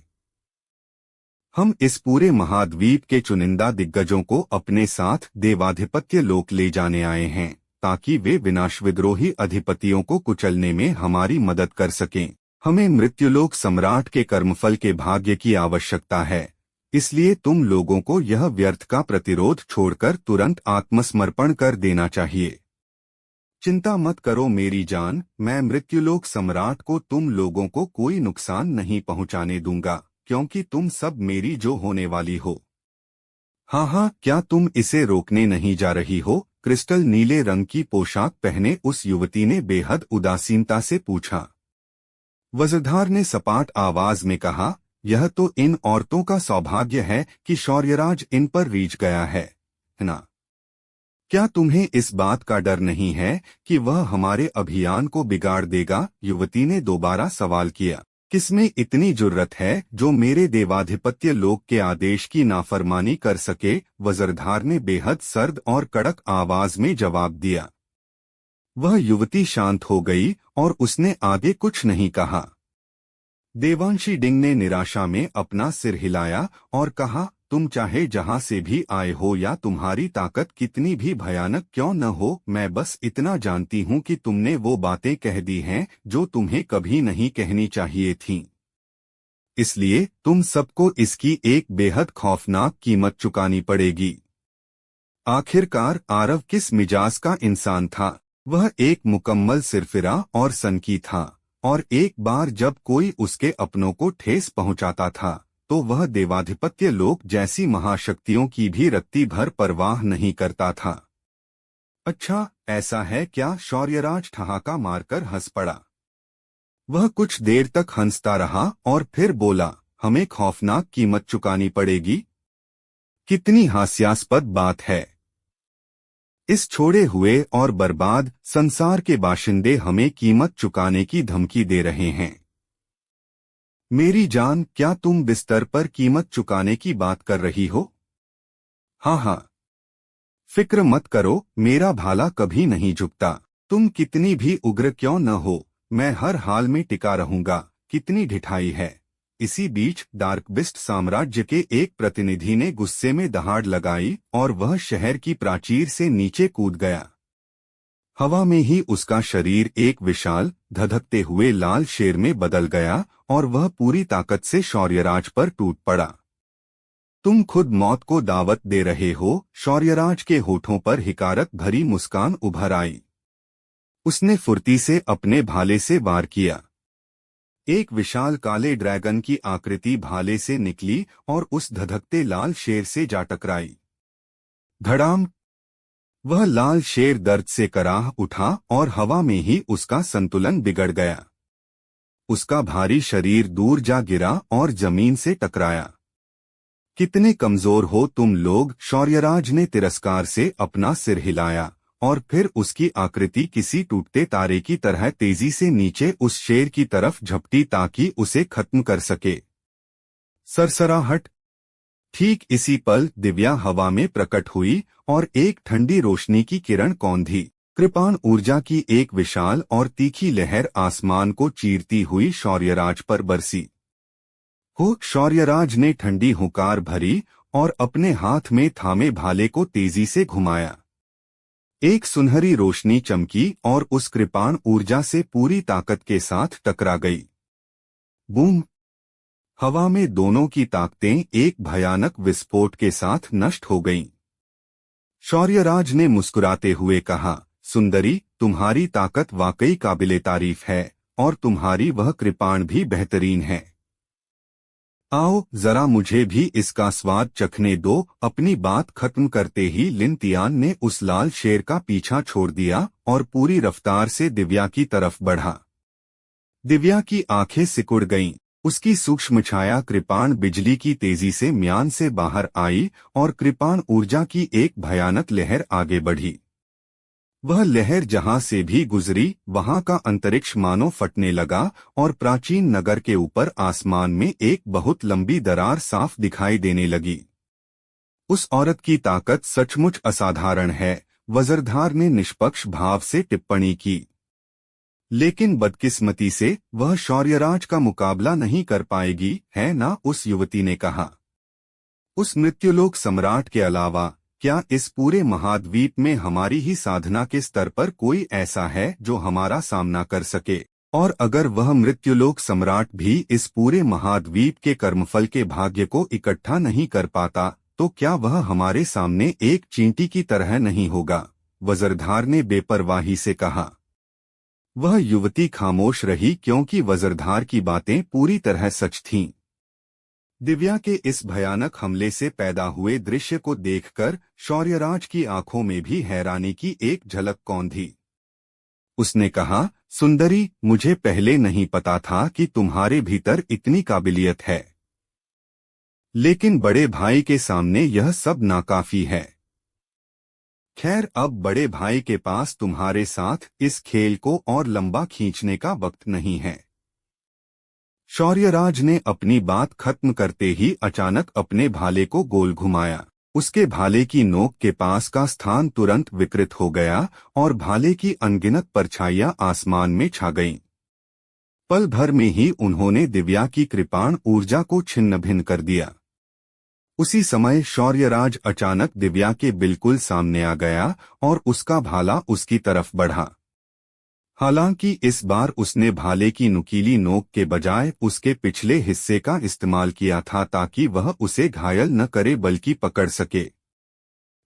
हम इस पूरे महाद्वीप के चुनिंदा दिग्गजों को अपने साथ देवाधिपत्य लोक ले जाने आए हैं, ताकि वे विनाश विद्रोही अधिपतियों को कुचलने में हमारी मदद कर सकें। हमें मृत्युलोक सम्राट के कर्मफल के भाग्य की आवश्यकता है, इसलिए तुम लोगों को यह व्यर्थ का प्रतिरोध छोड़कर तुरंत आत्मसमर्पण कर देना चाहिए। चिंता मत करो मेरी जान, मैं मृत्युलोक सम्राट को तुम लोगों को कोई नुकसान नहीं पहुंचाने दूंगा, क्योंकि तुम सब मेरी जो होने वाली हो। हाँ हाँ, क्या तुम इसे रोकने नहीं जा रही हो? क्रिस्टल नीले रंग की पोशाक पहने उस युवती ने बेहद उदासीनता से पूछा। वज्रधार ने सपाट आवाज में कहा, यह तो इन औरतों का सौभाग्य है कि शौर्यराज इन पर रीझ गया है ना? क्या तुम्हें इस बात का डर नहीं है कि वह हमारे अभियान को बिगाड़ देगा? युवती ने दोबारा सवाल किया। किसमें इतनी जुर्रत है जो मेरे देवाधिपत्य लोक के आदेश की नाफरमानी कर सके? वज्रधार ने बेहद सर्द और कड़क आवाज में जवाब दिया। वह युवती शांत हो गई और उसने आगे कुछ नहीं कहा। देवांशी डिंग ने निराशा में अपना सिर हिलाया और कहा, तुम चाहे जहां से भी आए हो या तुम्हारी ताकत कितनी भी भयानक क्यों न हो, मैं बस इतना जानती हूं कि तुमने वो बातें कह दी हैं जो तुम्हें कभी नहीं कहनी चाहिए थीं। इसलिए तुम सबको इसकी एक बेहद खौफनाक कीमत चुकानी पड़ेगी। आखिरकार आरव किस मिजाज का इंसान था? वह एक मुकम्मल सिरफिरा और सनकी था, और एक बार जब कोई उसके अपनों को ठेस पहुंचाता था तो वह देवाधिपत्य लोक जैसी महाशक्तियों की भी रत्ती भर परवाह नहीं करता था। अच्छा, ऐसा है क्या? शौर्यराज ठहाका मारकर हंस पड़ा। वह कुछ देर तक हंसता रहा और फिर बोला, हमें खौफनाक कीमत चुकानी पड़ेगी। कितनी हास्यास्पद बात है। इस छोड़े हुए और बर्बाद संसार के बाशिंदे हमें कीमत चुकाने की धमकी दे रहे हैं। मेरी जान, क्या तुम बिस्तर पर कीमत चुकाने की बात कर रही हो? हाँ हाँ, फिक्र मत करो, मेरा भाला कभी नहीं झुकता। तुम कितनी भी उग्र क्यों न हो, मैं हर हाल में टिका रहूंगा। कितनी ढिठाई है। इसी बीच डार्कबिस्ट साम्राज्य के एक प्रतिनिधि ने गुस्से में दहाड़ लगाई और वह शहर की प्राचीर से नीचे कूद गया। हवा में ही उसका शरीर एक विशाल धधकते हुए लाल शेर में बदल गया और वह पूरी ताकत से शौर्यराज पर टूट पड़ा। तुम खुद मौत को दावत दे रहे हो। शौर्यराज के होठों पर हिकारत भरी मुस्कान उभर आई। उसने फुर्ती से अपने भाले से वार किया। एक विशाल काले ड्रैगन की आकृति भाले से निकली और उस धधकते लाल शेर से जा टकराई। धड़ाम! वह लाल शेर दर्द से कराह उठा और हवा में ही उसका संतुलन बिगड़ गया। उसका भारी शरीर दूर जा गिरा और जमीन से टकराया। कितने कमजोर हो तुम लोग! शौर्यराज ने तिरस्कार से अपना सिर हिलाया और फिर उसकी आकृति किसी टूटते तारे की तरह तेजी से नीचे उस शेर की तरफ झपटी ताकि उसे खत्म कर सके। सरसराहट! ठीक इसी पल दिव्या हवा में प्रकट हुई और एक ठंडी रोशनी की किरण कौंधी। कृपाण ऊर्जा की एक विशाल और तीखी लहर आसमान को चीरती हुई शौर्यराज पर बरसी। हो! शौर्यराज ने ठंडी हुंकार भरी और अपने हाथ में थामे भाले को तेजी से घुमाया। एक सुनहरी रोशनी चमकी और उस कृपाण ऊर्जा से पूरी ताकत के साथ टकरा गई। बूम! हवा में दोनों की ताकतें एक भयानक विस्फोट के साथ नष्ट हो गईं। शौर्यराज ने मुस्कुराते हुए कहा, सुंदरी, तुम्हारी ताकत वाकई काबिले तारीफ है और तुम्हारी वह कृपाण भी बेहतरीन है। आओ जरा मुझे भी इसका स्वाद चखने दो। अपनी बात खत्म करते ही लिन तियान ने उस लाल शेर का पीछा छोड़ दिया और पूरी रफ्तार से दिव्या की तरफ बढ़ा। दिव्या की आंखें सिकुड़ गईं। उसकी सूक्ष्म छाया कृपाण बिजली की तेजी से म्यान से बाहर आई और कृपाण ऊर्जा की एक भयानक लहर आगे बढ़ी। वह लहर जहां से भी गुजरी वहां का अंतरिक्ष मानो फटने लगा और प्राचीन नगर के ऊपर आसमान में एक बहुत लंबी दरार साफ दिखाई देने लगी। उस औरत की ताकत सचमुच असाधारण है, वज्रधार ने निष्पक्ष भाव से टिप्पणी की। लेकिन बदकिस्मती से वह शौर्यराज का मुकाबला नहीं कर पाएगी, है ना? उस युवती ने कहा। उस मृत्युलोक सम्राट के अलावा क्या इस पूरे महाद्वीप में हमारी ही साधना के स्तर पर कोई ऐसा है जो हमारा सामना कर सके? और अगर वह मृत्युलोक सम्राट भी इस पूरे महाद्वीप के कर्मफल के भाग्य को इकट्ठा नहीं कर पाता तो क्या वह हमारे सामने एक चींटी की तरह नहीं होगा? वज्रधार ने बेपरवाही से कहा। वह युवती खामोश रही क्योंकि वज्रधार की बातें पूरी तरह सच थीं। दिव्या के इस भयानक हमले से पैदा हुए दृश्य को देखकर शौर्यराज की आंखों में भी हैरानी की एक झलक कौंधी। उसने कहा, सुंदरी, मुझे पहले नहीं पता था कि तुम्हारे भीतर इतनी काबिलियत है। लेकिन बड़े भाई के सामने यह सब नाकाफी है। खैर, अब बड़े भाई के पास तुम्हारे साथ इस खेल को और लंबा खींचने का वक्त नहीं है। शौर्यराज ने अपनी बात खत्म करते ही अचानक अपने भाले को गोल घुमाया। उसके भाले की नोक के पास का स्थान तुरंत विकृत हो गया और भाले की अनगिनत परछाइयां आसमान में छा गईं। पल भर में ही उन्होंने दिव्या की कृपाण ऊर्जा को छिन्न भिन्न कर दिया। उसी समय शौर्यराज अचानक दिव्या के बिल्कुल सामने आ गया और उसका भाला उसकी तरफ बढ़ा। हालांकि इस बार उसने भाले की नुकीली नोक के बजाय उसके पिछले हिस्से का इस्तेमाल किया था ताकि वह उसे घायल न करे बल्कि पकड़ सके।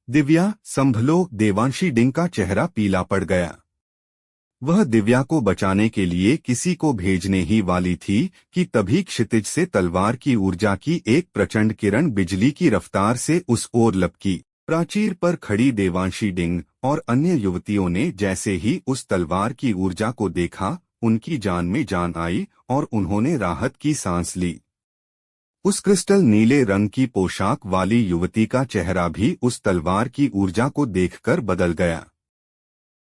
दिव्या, संभलो! देवांशी डिंग का चेहरा पीला पड़ गया। वह दिव्या को बचाने के लिए किसी को भेजने ही वाली थी कि तभी क्षितिज से तलवार की ऊर्जा की एक प्रचंड किरण बिजली की रफ्तार से उस ओर लपकी। प्राचीर पर खड़ी देवांशी डिंग और अन्य युवतियों ने जैसे ही उस तलवार की ऊर्जा को देखा, उनकी जान में जान आई और उन्होंने राहत की सांस ली। उस क्रिस्टल नीले रंग की पोशाक वाली युवती का चेहरा भी उस तलवार की ऊर्जा को देखकर बदल गया।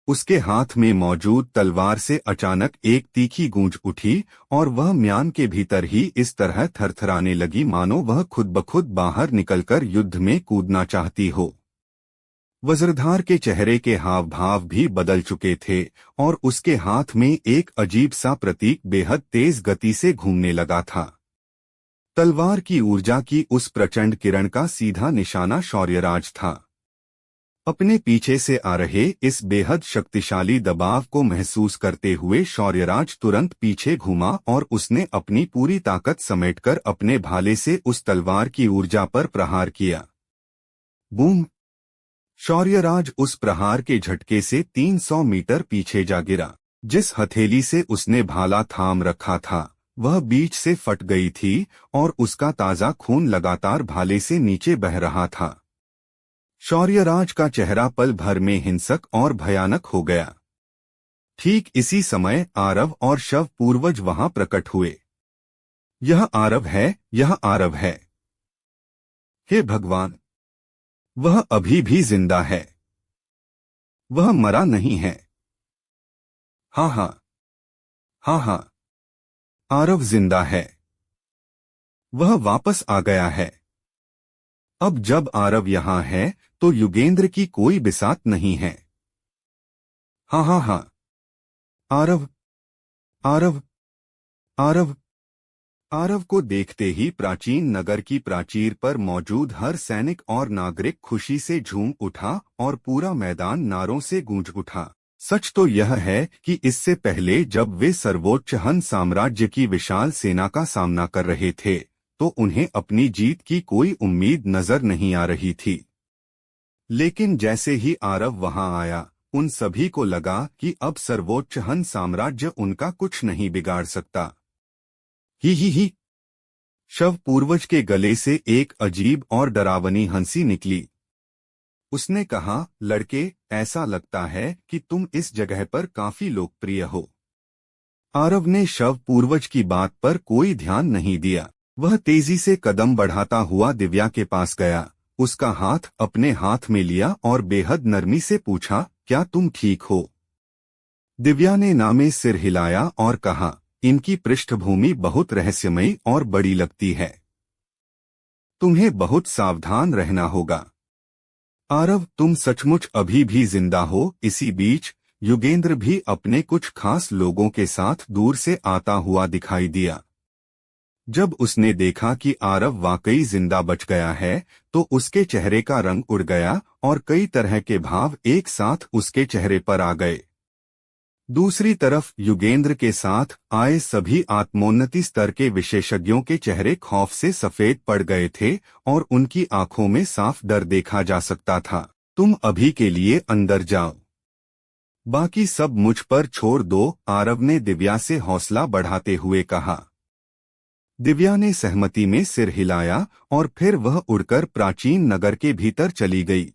उसके हाथ में मौजूद तलवार से अचानक एक तीखी गूंज उठी और वह म्यान के भीतर ही इस तरह थरथराने लगी मानो वह खुद ब खुद बाहर निकलकर युद्ध में कूदना चाहती हो। वज्रधार के चेहरे के हाव भाव भी बदल चुके थे और उसके हाथ में एक अजीब सा प्रतीक बेहद तेज गति से घूमने लगा था। तलवार की ऊर्जा की उस प्रचंड किरण का सीधा निशाना शौर्यराज था। अपने पीछे से आ रहे इस बेहद शक्तिशाली दबाव को महसूस करते हुए शौर्यराज तुरंत पीछे घूमा और उसने अपनी पूरी ताकत समेटकर अपने भाले से उस तलवार की ऊर्जा पर प्रहार किया। बूम! शौर्यराज उस प्रहार के झटके से 300 मीटर पीछे जा गिरा। जिस हथेली से उसने भाला थाम रखा था वह बीच से फट गई थी और उसका ताजा खून लगातार भाले से नीचे बह रहा था। शौर्यराज का चेहरा पल भर में हिंसक और भयानक हो गया। ठीक इसी समय आरव और शव पूर्वज वहां प्रकट हुए। यह आरव है, यह आरव है। हे भगवान! वह अभी भी जिंदा है। वह मरा नहीं है। हाँ हाँ, हाँ हाँ, आरव जिंदा है। वह वापस आ गया है। अब जब आरव यहाँ है तो युगेंद्र की कोई बिसात नहीं है। हाँ हाँ हाँ, आरव, आरव, आरव। आरव को देखते ही प्राचीन नगर की प्राचीर पर मौजूद हर सैनिक और नागरिक खुशी से झूम उठा और पूरा मैदान नारों से गूंज उठा। सच तो यह है कि इससे पहले जब वे सर्वोच्च हन साम्राज्य की विशाल सेना का सामना कर रहे थे तो उन्हें अपनी जीत की कोई उम्मीद नजर नहीं आ रही थी। लेकिन जैसे ही आरव वहां आया, उन सभी को लगा कि अब सर्वोच्च हन साम्राज्य उनका कुछ नहीं बिगाड़ सकता। ही। शव पूर्वज के गले से एक अजीब और डरावनी हंसी निकली। उसने कहा, लड़के, ऐसा लगता है कि तुम इस जगह पर काफी लोकप्रिय हो। आरव ने शव पूर्वज की बात पर कोई ध्यान नहीं दिया। वह तेजी से कदम बढ़ाता हुआ दिव्या के पास गया, उसका हाथ अपने हाथ में लिया और बेहद नरमी से पूछा, क्या तुम ठीक हो? दिव्या ने नामे सिर हिलाया और कहा, इनकी पृष्ठभूमि बहुत रहस्यमयी और बड़ी लगती है। तुम्हें बहुत सावधान रहना होगा। आरव, तुम सचमुच अभी भी जिंदा हो? इसी बीच युगेंद्र भी अपने कुछ खास लोगों के साथ दूर से आता हुआ दिखाई दिया। जब उसने देखा कि आरव वाकई जिंदा बच गया है तो उसके चेहरे का रंग उड़ गया और कई तरह के भाव एक साथ उसके चेहरे पर आ गए। दूसरी तरफ युगेंद्र के साथ आए सभी आत्मोन्नति स्तर के विशेषज्ञों के चेहरे खौफ से सफेद पड़ गए थे और उनकी आंखों में साफ डर देखा जा सकता था। तुम अभी के लिए अंदर जाओ, बाकी सब मुझ पर छोड़ दो, आरव ने दिव्या से हौसला बढ़ाते हुए कहा। दिव्या ने सहमति में सिर हिलाया और फिर वह उड़कर प्राचीन नगर के भीतर चली गई।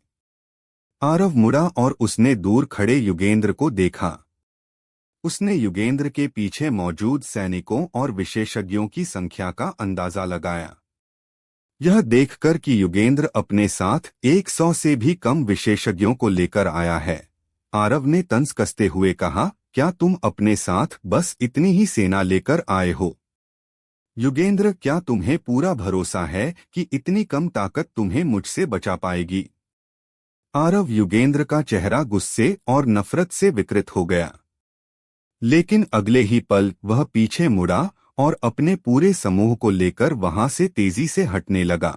आरव मुड़ा और उसने दूर खड़े युगेंद्र को देखा। उसने युगेंद्र के पीछे मौजूद सैनिकों और विशेषज्ञों की संख्या का अंदाजा लगाया। यह देखकर कि युगेंद्र अपने साथ 100 से भी कम विशेषज्ञों को लेकर आया है, आरव ने तंज कसते हुए कहा, क्या तुम अपने साथ बस इतनी ही सेना लेकर आए हो? युगेंद्र, क्या तुम्हें पूरा भरोसा है कि इतनी कम ताकत तुम्हें मुझसे बचा पाएगी? आरव, युगेंद्र का चेहरा गुस्से और नफरत से विकृत हो गया। लेकिन अगले ही पल वह पीछे मुड़ा और अपने पूरे समूह को लेकर वहां से तेजी से हटने लगा,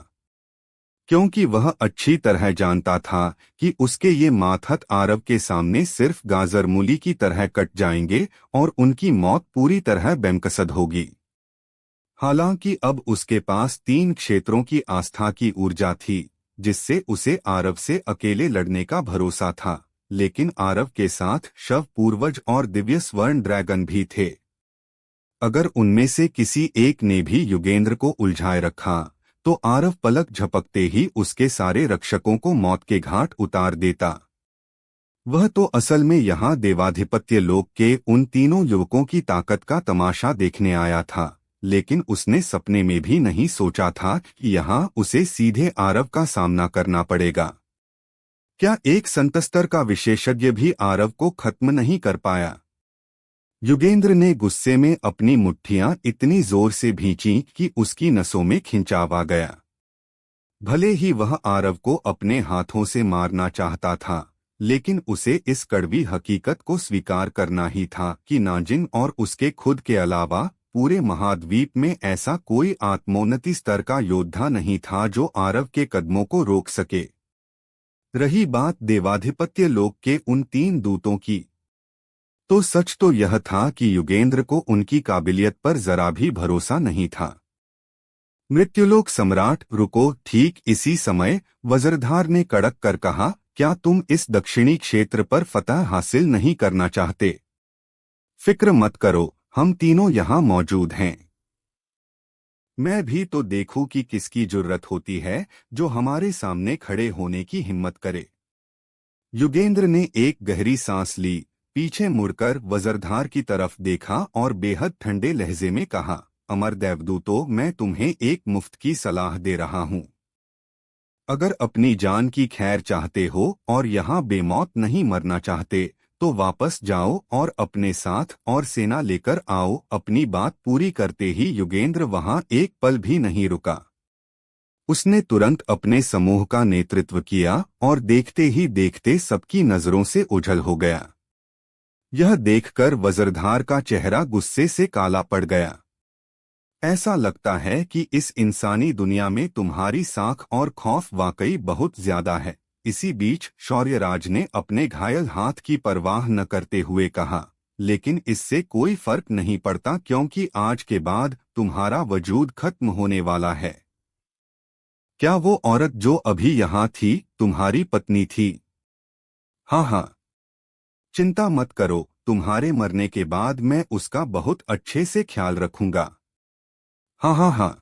क्योंकि वह अच्छी तरह जानता था कि उसके ये मातहत आरव के सामने सिर्फ गाजर मूली की तरह कट जाएंगे और उनकी मौत पूरी तरह बेमकसद होगी। हालांकि अब उसके पास 3 क्षेत्रों की आस्था की ऊर्जा थी, जिससे उसे आरव से अकेले लड़ने का भरोसा था। लेकिन आरव के साथ शव पूर्वज और दिव्य स्वर्ण ड्रैगन भी थे। अगर उनमें से किसी एक ने भी युगेंद्र को उलझाए रखा तो आरव पलक झपकते ही उसके सारे रक्षकों को मौत के घाट उतार देता। वह तो असल में यहाँ देवाधिपत्य लोक के उन तीनों युवकों की ताकत का तमाशा देखने आया था, लेकिन उसने सपने में भी नहीं सोचा था कि यहाँ उसे सीधे आरव का सामना करना पड़ेगा। क्या एक संतस्तर का विशेषज्ञ भी आरव को खत्म नहीं कर पाया? युगेंद्र ने गुस्से में अपनी मुट्ठियां इतनी जोर से भींची कि उसकी नसों में खिंचाव आ गया। भले ही वह आरव को अपने हाथों से मारना चाहता था, लेकिन उसे इस कड़वी हकीकत को स्वीकार करना ही था कि नाजिन और उसके खुद के अलावा पूरे महाद्वीप में ऐसा कोई आत्मोन्नति स्तर का योद्धा नहीं था जो आरव के कदमों को रोक सके। रही बात देवाधिपत्य लोक के उन 3 दूतों की, तो सच तो यह था कि युगेंद्र को उनकी काबिलियत पर जरा भी भरोसा नहीं था। मृत्युलोक सम्राट रुको। ठीक इसी समय वज्रधार ने कड़क कर कहा, क्या तुम इस दक्षिणी क्षेत्र पर फतह हासिल नहीं करना चाहते? फिक्र मत करो, हम तीनों यहाँ मौजूद हैं। मैं भी तो देखूं कि किसकी जुर्रत होती है जो हमारे सामने खड़े होने की हिम्मत करे। युगेंद्र ने एक गहरी सांस ली, पीछे मुड़कर वज्रधार की तरफ देखा और बेहद ठंडे लहजे में कहा, अमर देवदूतों, मैं तुम्हें एक मुफ्त की सलाह दे रहा हूं। अगर अपनी जान की खैर चाहते हो और यहाँ बेमौत नहीं मरना चाहते तो वापस जाओ और अपने साथ और सेना लेकर आओ। अपनी बात पूरी करते ही युगेंद्र वहां एक पल भी नहीं रुका। उसने तुरंत अपने समूह का नेतृत्व किया और देखते ही देखते सबकी नजरों से ओझल हो गया। यह देखकर वज्रधार का चेहरा गुस्से से काला पड़ गया। ऐसा लगता है कि इस इंसानी दुनिया में तुम्हारी साख और खौफ वाकई बहुत ज्यादा है। इसी बीच शौर्यराज ने अपने घायल हाथ की परवाह न करते हुए कहा, लेकिन इससे कोई फर्क नहीं पड़ता क्योंकि आज के बाद तुम्हारा वजूद खत्म होने वाला है। क्या वो औरत जो अभी यहाँ थी तुम्हारी पत्नी थी? हाँ हाँ, चिंता मत करो, तुम्हारे मरने के बाद मैं उसका बहुत अच्छे से ख्याल रखूंगा। हाँ हाँ हाँ।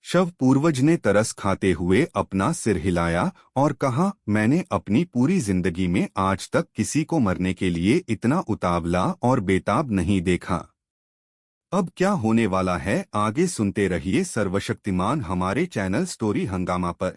शव पूर्वज ने तरस खाते हुए अपना सिर हिलाया और कहा, मैंने अपनी पूरी जिंदगी में आज तक किसी को मरने के लिए इतना उतावला और बेताब नहीं देखा। अब क्या होने वाला है आगे सुनते रहिए सर्वशक्तिमान हमारे चैनल स्टोरी हंगामा पर।